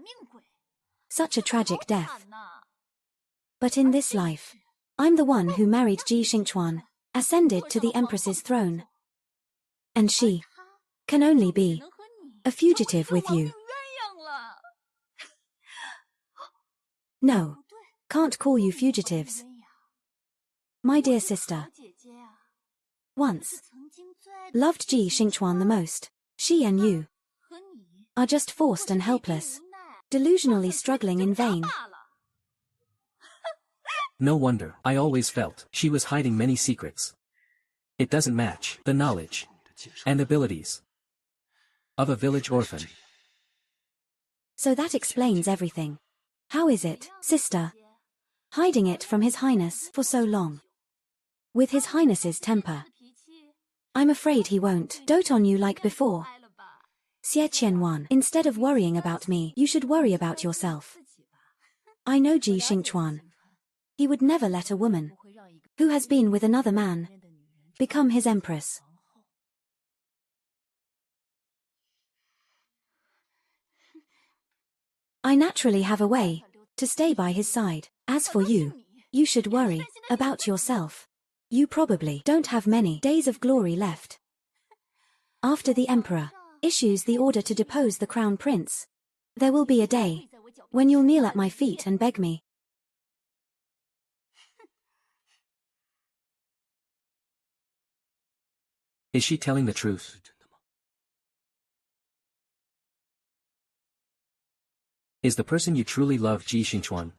Such a tragic death. But in this life, I'm the one who married Ji Xingchuan, ascended to the empress's throne. And she can only be a fugitive with you. No, can't call you fugitives. My dear sister, once loved Ji Xingchuan the most. She and you are just forced and helpless, delusionally struggling in vain. No wonder. I always felt she was hiding many secrets. It doesn't match the knowledge and abilities of a village orphan. So that explains everything. How is it, sister? Hiding it from His Highness for so long. With His Highness's temper. I'm afraid he won't dote on you like before. Xie Qianwan, instead of worrying about me, you should worry about yourself. I know Ji Xingchuan. He would never let a woman who has been with another man become his empress. I naturally have a way to stay by his side. As for you, you should worry about yourself. You probably don't have many days of glory left. After the emperor issues the order to depose the crown prince, there will be a day when you'll kneel at my feet and beg me. Is she telling the truth? Is the person you truly love Ji Xingchuan?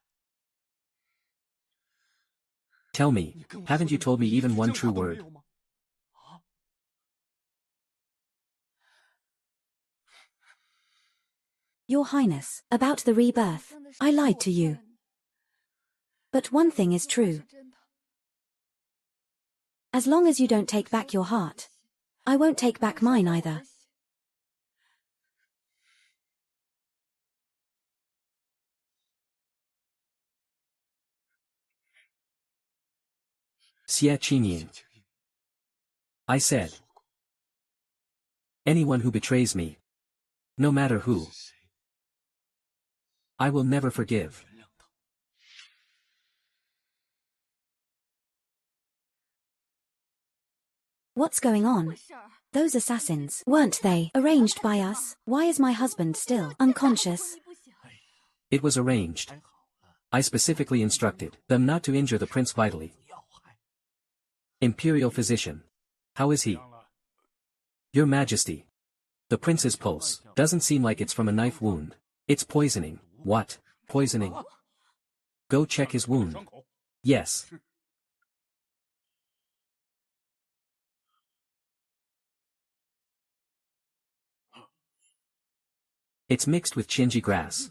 Tell me, haven't you told me even one true word? Your Highness, about the rebirth, I lied to you. But one thing is true. As long as you don't take back your heart, I won't take back mine either. Xie Qingying. I said. Anyone who betrays me, no matter who, I will never forgive. What's going on? Those assassins, weren't they arranged by us? Why is my husband still unconscious? It was arranged. I specifically instructed them not to injure the prince vitally. Imperial physician. How is he? Your Majesty. The prince's pulse doesn't seem like it's from a knife wound. It's poisoning. What? Poisoning? Go check his wound. Yes. It's mixed with chinji grass.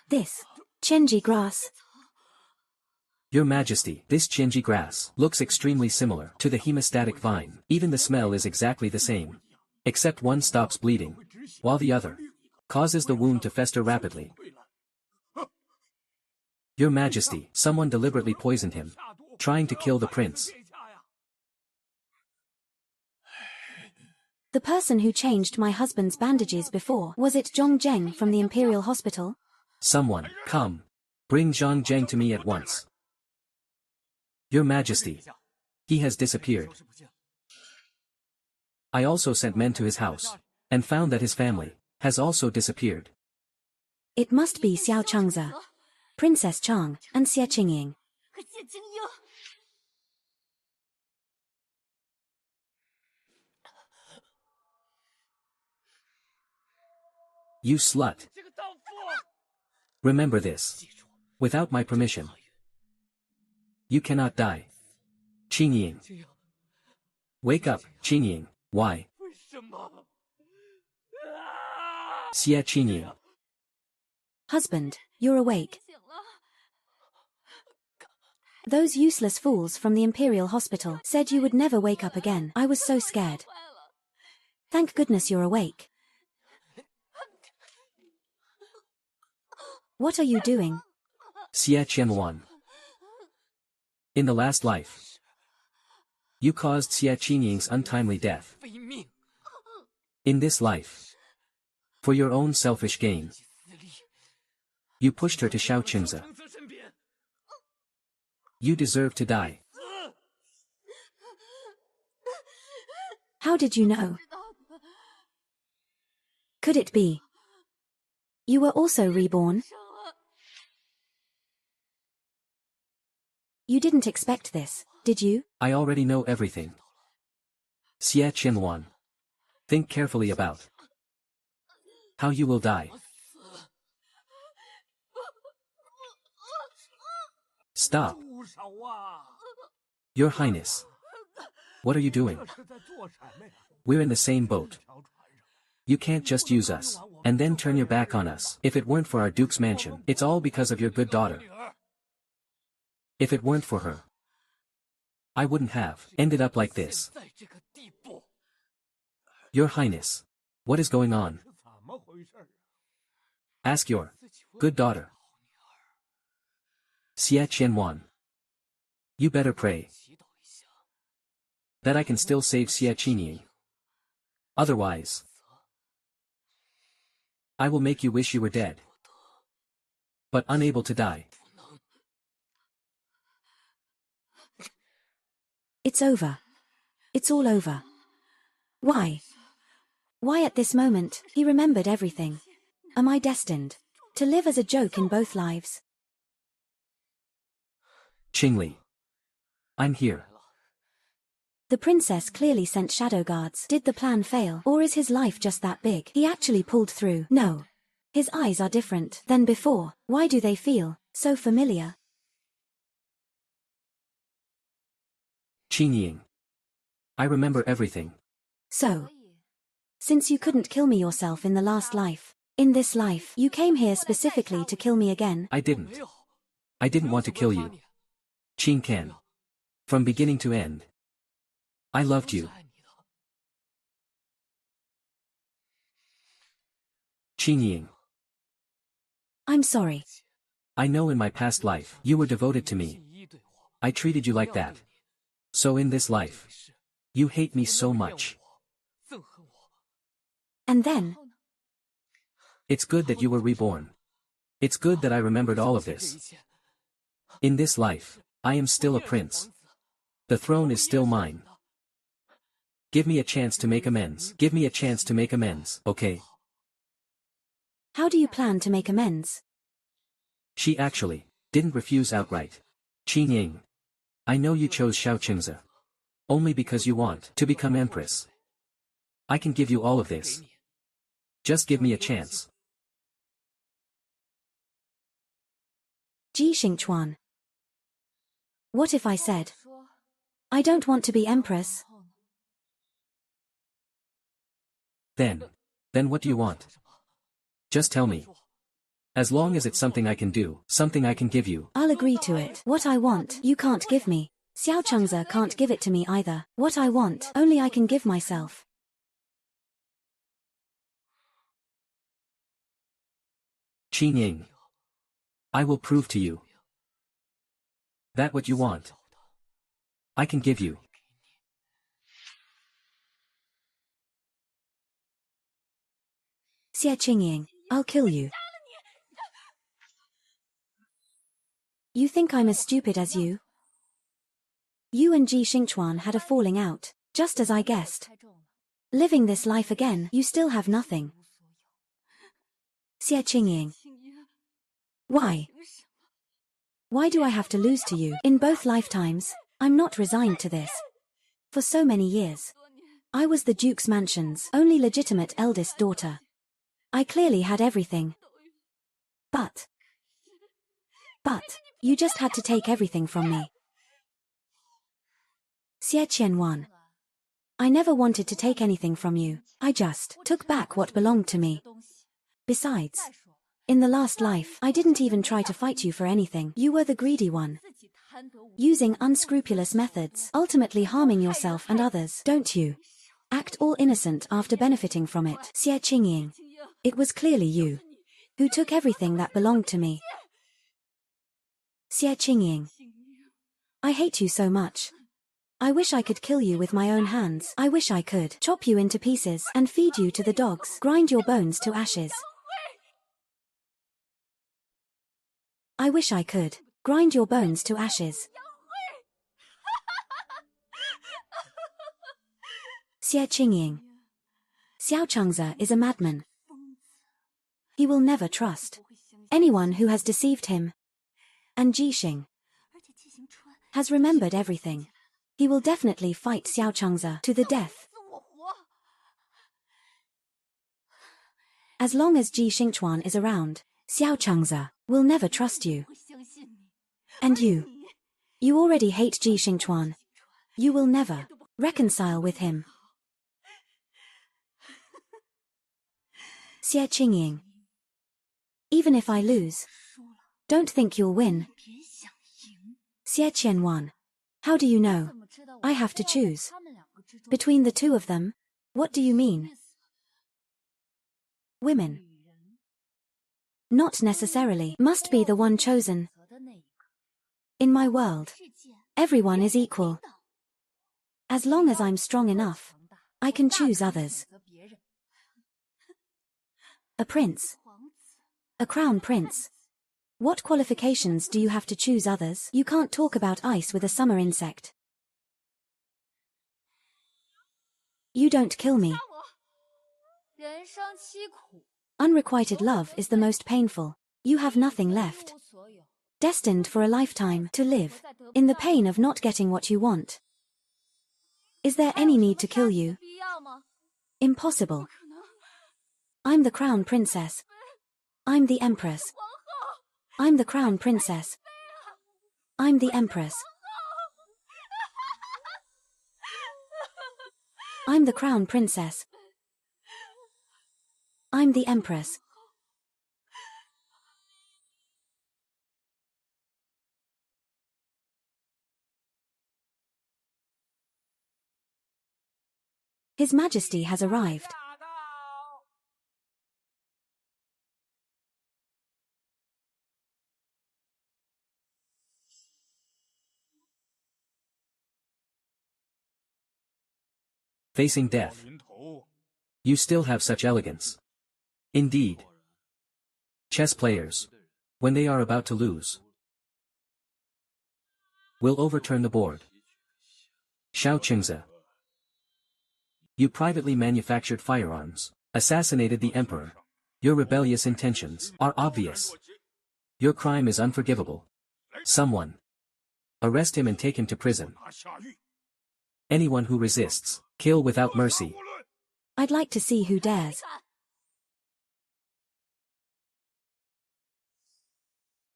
This chinji grass. Your Majesty, this chinji grass looks extremely similar to the hemostatic vine. Even the smell is exactly the same. Except one stops bleeding, while the other causes the wound to fester rapidly. Your Majesty, someone deliberately poisoned him, trying to kill the prince. The person who changed my husband's bandages before, was it Zhong Zheng from the Imperial Hospital? Someone, come. Bring Zhang Zheng to me at once. Your Majesty. He has disappeared. I also sent men to his house, and found that his family has also disappeared. It must be Xiao Changze, Princess Chang, and Xie Qingying. You slut. Remember this. Without my permission, you cannot die. Qingying. Wake up, Qingying. Why? Xie Qingying. Husband, you're awake. Those useless fools from the Imperial Hospital said you would never wake up again. I was so scared. Thank goodness you're awake. What are you doing? Xie Qianluan. In the last life, you caused Xie Qingying's untimely death. In this life, for your own selfish gain, you pushed her to Xiao Qingze. You deserve to die. How did you know? Could it be you were also reborn? You didn't expect this, did you? I already know everything. Xie Qianluan. Think carefully about how you will die. Stop. Your Highness. What are you doing? We're in the same boat. You can't just use us, and then turn your back on us. If it weren't for our Duke's mansion, it's all because of your good daughter. If it weren't for her, I wouldn't have ended up like this. Your Highness. What is going on? Ask your good daughter. Xie Qianluan. You better pray that I can still save Xie Qingying. Otherwise, I will make you wish you were dead, but unable to die. It's over. It's all over. Why? Why at this moment, he remembered everything? Am I destined to live as a joke in both lives? Qingli. I'm here. The princess clearly sent shadow guards. Did the plan fail, or is his life just that big? He actually pulled through. No. His eyes are different than before. Why do they feel so familiar? Qingying. I remember everything. So, since you couldn't kill me yourself in the last life, in this life, you came here specifically to kill me again? I didn't. I didn't want to kill you. Qing Can. From beginning to end, I loved you. Qingying. I'm sorry. I know in my past life, you were devoted to me. I treated you like that. So in this life, you hate me so much. And then? It's good that you were reborn. It's good that I remembered all of this. In this life, I am still a prince. The throne is still mine. Give me a chance to make amends. Give me a chance to make amends, okay? How do you plan to make amends? She actually didn't refuse outright. Qin Ying. I know you chose Xiao Qingze. Only because you want to become empress. I can give you all of this. Just give me a chance. Ji Xingchuan. What if I said, I don't want to be empress? Then what do you want? Just tell me. As long as it's something I can do, something I can give you. I'll agree to it. What I want, you can't give me. Xiao Chengze can't give it to me either. What I want, only I can give myself. Qin Ying. I will prove to you that what you want, I can give you. Xie Qingying, I'll kill you. You think I'm as stupid as you? You and Ji Xingchuan had a falling out, just as I guessed. Living this life again, you still have nothing. Xie Qingying. Why? Why do I have to lose to you? In both lifetimes, I'm not resigned to this. For so many years, I was the Duke's mansion's only legitimate eldest daughter. I clearly had everything. But you just had to take everything from me. Xie Qianwan. I never wanted to take anything from you. I just took back what belonged to me. Besides, in the last life, I didn't even try to fight you for anything. You were the greedy one. Using unscrupulous methods, ultimately harming yourself and others, don't you? Act all innocent after benefiting from it. Xie Qingying. It was clearly you who took everything that belonged to me. Xie Qingying. I hate you so much. I wish I could kill you with my own hands. I wish I could chop you into pieces and feed you to the dogs, grind your bones to ashes. I wish I could grind your bones to ashes. Xie Qingying. Xiao Chengze is a madman. He will never trust anyone who has deceived him. And Jixing has remembered everything. He will definitely fight Xiao Chengze to the death. As long as Ji Xingchuan is around, Xiao Chengze will never trust you. And you already hate Ji Xingchuan. You will never reconcile with him. Xie Qingying. Even if I lose, don't think you'll win. Xie Qianwan. How do you know? I have to choose between the two of them. What do you mean? Women. Not necessarily must be the one chosen. In my world, everyone is equal. As long as I'm strong enough, I can choose others. A prince. A crown prince. What qualifications do you have to choose others? You can't talk about ice with a summer insect. You don't kill me. Unrequited love is the most painful. You have nothing left. Destined for a lifetime to live in the pain of not getting what you want. Is there any need to kill you? Impossible. I'm the crown princess. I'm the empress. I'm the crown princess. I'm the empress. I'm the crown princess. I'm the empress. His Majesty has arrived. Facing death. You still have such elegance. Indeed. Chess players, when they are about to lose, will overturn the board. Xiao Qingze. You privately manufactured firearms, assassinated the emperor. Your rebellious intentions are obvious. Your crime is unforgivable. Someone. Arrest him and take him to prison. Anyone who resists, kill without mercy. I'd like to see who dares.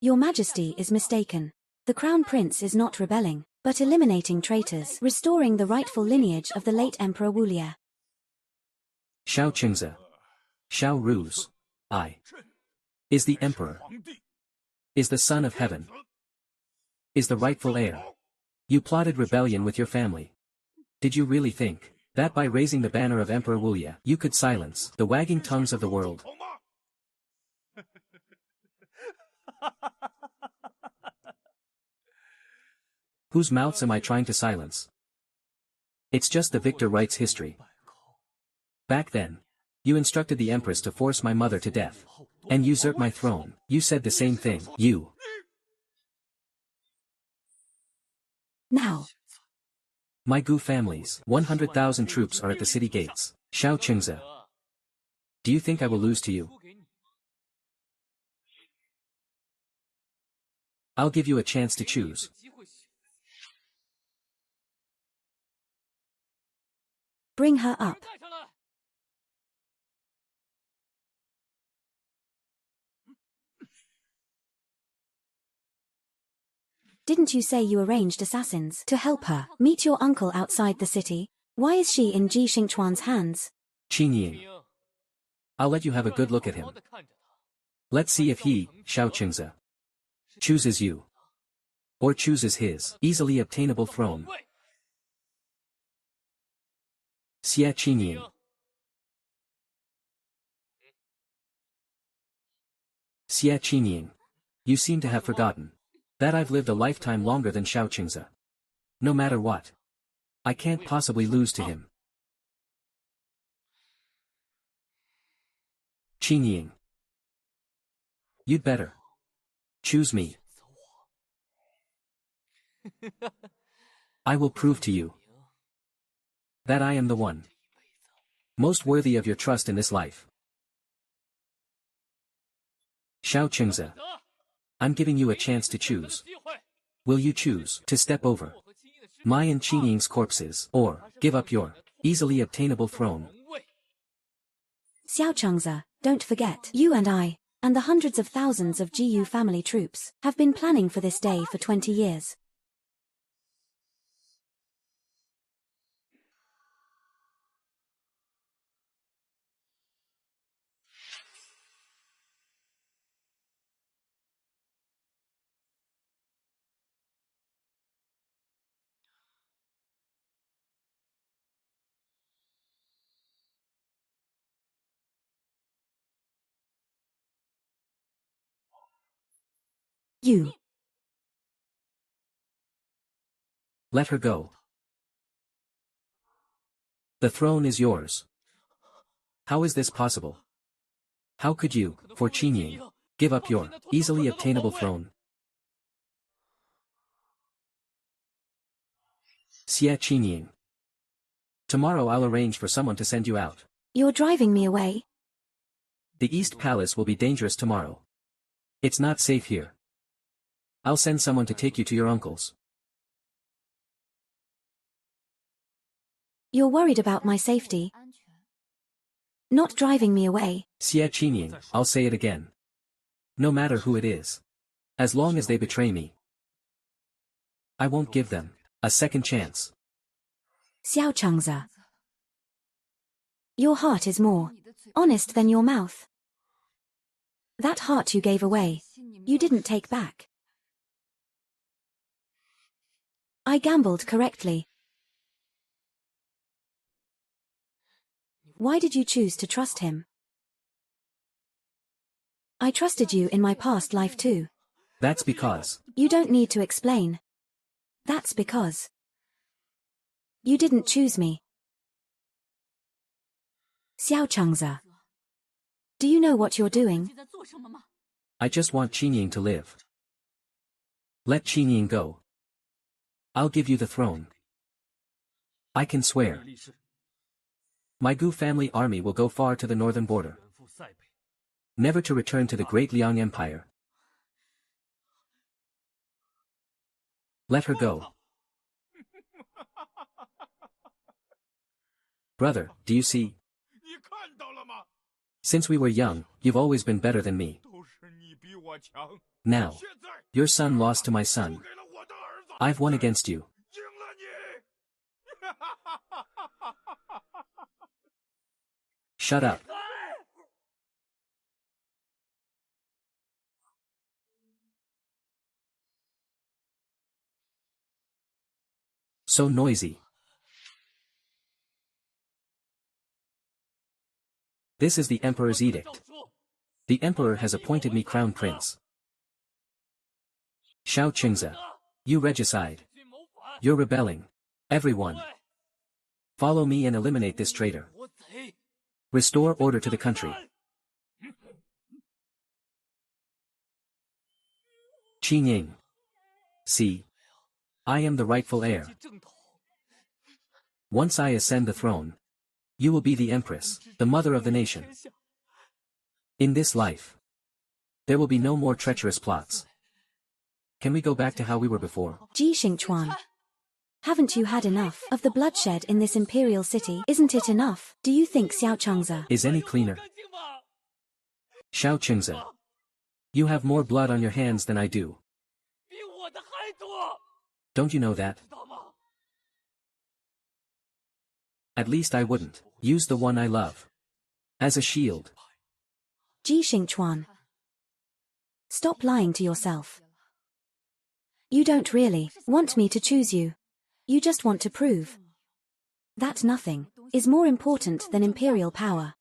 Your Majesty is mistaken. The Crown Prince is not rebelling, but eliminating traitors, restoring the rightful lineage of the late Emperor Wulia. Xiao Qingzi. Xiao Ruse. I. Is the emperor. Is the son of heaven. Is the rightful heir. You plotted rebellion with your family. Did you really think that by raising the banner of Emperor Wulia, you could silence the wagging tongues of the world? Whose mouths am I trying to silence? It's just the victor writes history. Back then, you instructed the Empress to force my mother to death and usurp my throne. You said the same thing. You. Now. My Gu family's 100,000 troops are at the city gates. Xiao Qingzi. Do you think I will lose to you? I'll give you a chance to choose. Bring her up. Didn't you say you arranged assassins to help her meet your uncle outside the city? Why is she in Ji Xingchuan's hands? Qin Ying. I'll let you have a good look at him. Let's see if he, Xiao Qingzi, chooses you. Or chooses his easily obtainable throne. Xie Qin. Xie Qin. You seem to have forgotten that I've lived a lifetime longer than Xiao Qingzi. No matter what, I can't possibly lose to him. Qin Ying. You'd better choose me. I will prove to you that I am the one most worthy of your trust in this life. Xiao Qingzi. I'm giving you a chance to choose. Will you choose to step over my and Qin Ying's corpses, or give up your easily obtainable throne? Xiao Qingzi, don't forget, you and I, and the hundreds of thousands of GU family troops, have been planning for this day for 20 years. You. Let her go. The throne is yours. How is this possible? How could you, for Qin Ying, give up your easily obtainable throne? Xie Qin Ying. Tomorrow I'll arrange for someone to send you out. You're driving me away. The East Palace will be dangerous tomorrow. It's not safe here. I'll send someone to take you to your uncle's. You're worried about my safety. Not driving me away. Xie Qin Ying, I'll say it again. No matter who it is. As long as they betray me, I won't give them a second chance. Xiao Qingzi. Your heart is more honest than your mouth. That heart you gave away, you didn't take back. I gambled correctly. Why did you choose to trust him? I trusted you in my past life too. That's because. You don't need to explain. That's because. You didn't choose me. Xiao Qingzi. Do you know what you're doing? I just want Qin Ying to live. Let Qin Ying go. I'll give you the throne. I can swear. My Gu family army will go far to the northern border, never to return to the great Liang Empire. Let her go. Brother, do you see? Since we were young, you've always been better than me. Now, your son lost to my son. I've won against you. Shut up. So noisy. This is the Emperor's edict. The Emperor has appointed me Crown Prince. Xiao Qingze. You regicide. You're rebelling. Everyone. Follow me and eliminate this traitor. Restore order to the country. Qing. See. I am the rightful heir. Once I ascend the throne, you will be the Empress, the mother of the nation. In this life, there will be no more treacherous plots. Can we go back to how we were before? Ji Xingchuan. Haven't you had enough of the bloodshed in this imperial city? Isn't it enough? Do you think Xiao Changze Is any cleaner? Xiao Qingze. You have more blood on your hands than I do. Don't you know that? At least I wouldn't use the one I love as a shield. Ji Xingchuan. Stop lying to yourself. You don't really want me to choose you. You just want to prove that nothing is more important than imperial power.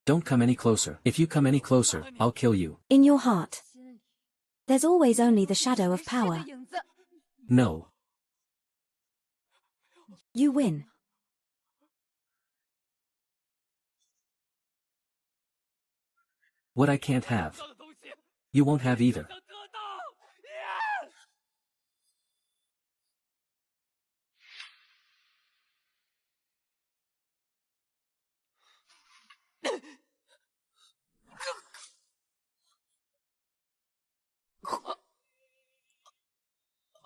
Don't come any closer. If you come any closer, I'll kill you. In your heart, there's always only the shadow of power. No. You win. What I can't have, you won't have either.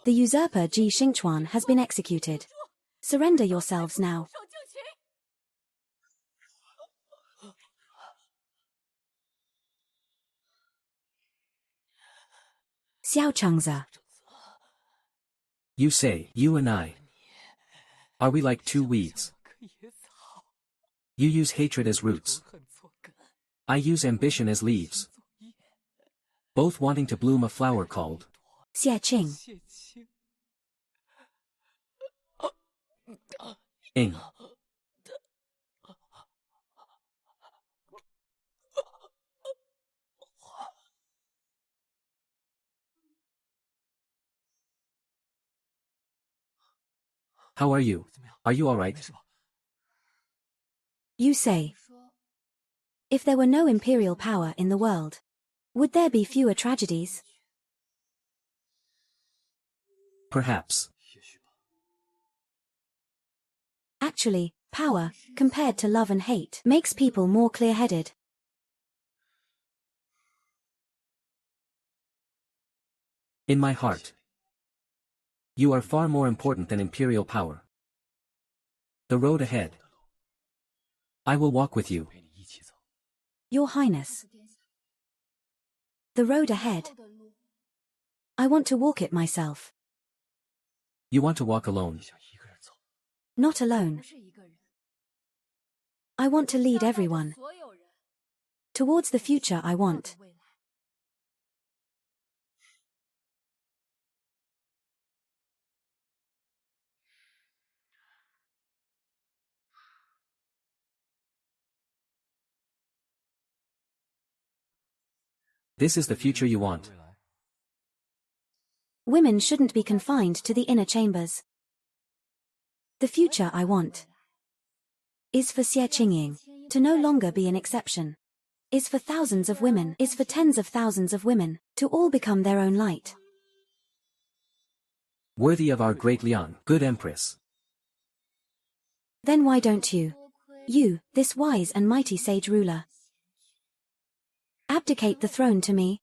The usurper Ji Xingchuan has been executed. Surrender yourselves now. Xiao Changze. You say, you and I. Are we like two weeds? You use hatred as roots. I use ambition as leaves. Both wanting to bloom a flower called Xie Qing. Ing. How are you? Are you all right? You say, if there were no imperial power in the world, would there be fewer tragedies? Perhaps. Actually, power, compared to love and hate, makes people more clear-headed. In my heart, you are far more important than imperial power. The road ahead. I will walk with you. Your Highness. The road ahead. I want to walk it myself. You want to walk alone. Not alone. I want to lead everyone towards the future I want. This is the future you want. Women shouldn't be confined to the inner chambers. The future I want is for Xie Qingying to no longer be an exception. Is for thousands of women, is for tens of thousands of women, to all become their own light. Worthy of our great Liang, good Empress. Then why don't you You, this wise and mighty sage ruler. Abdicate the throne to me.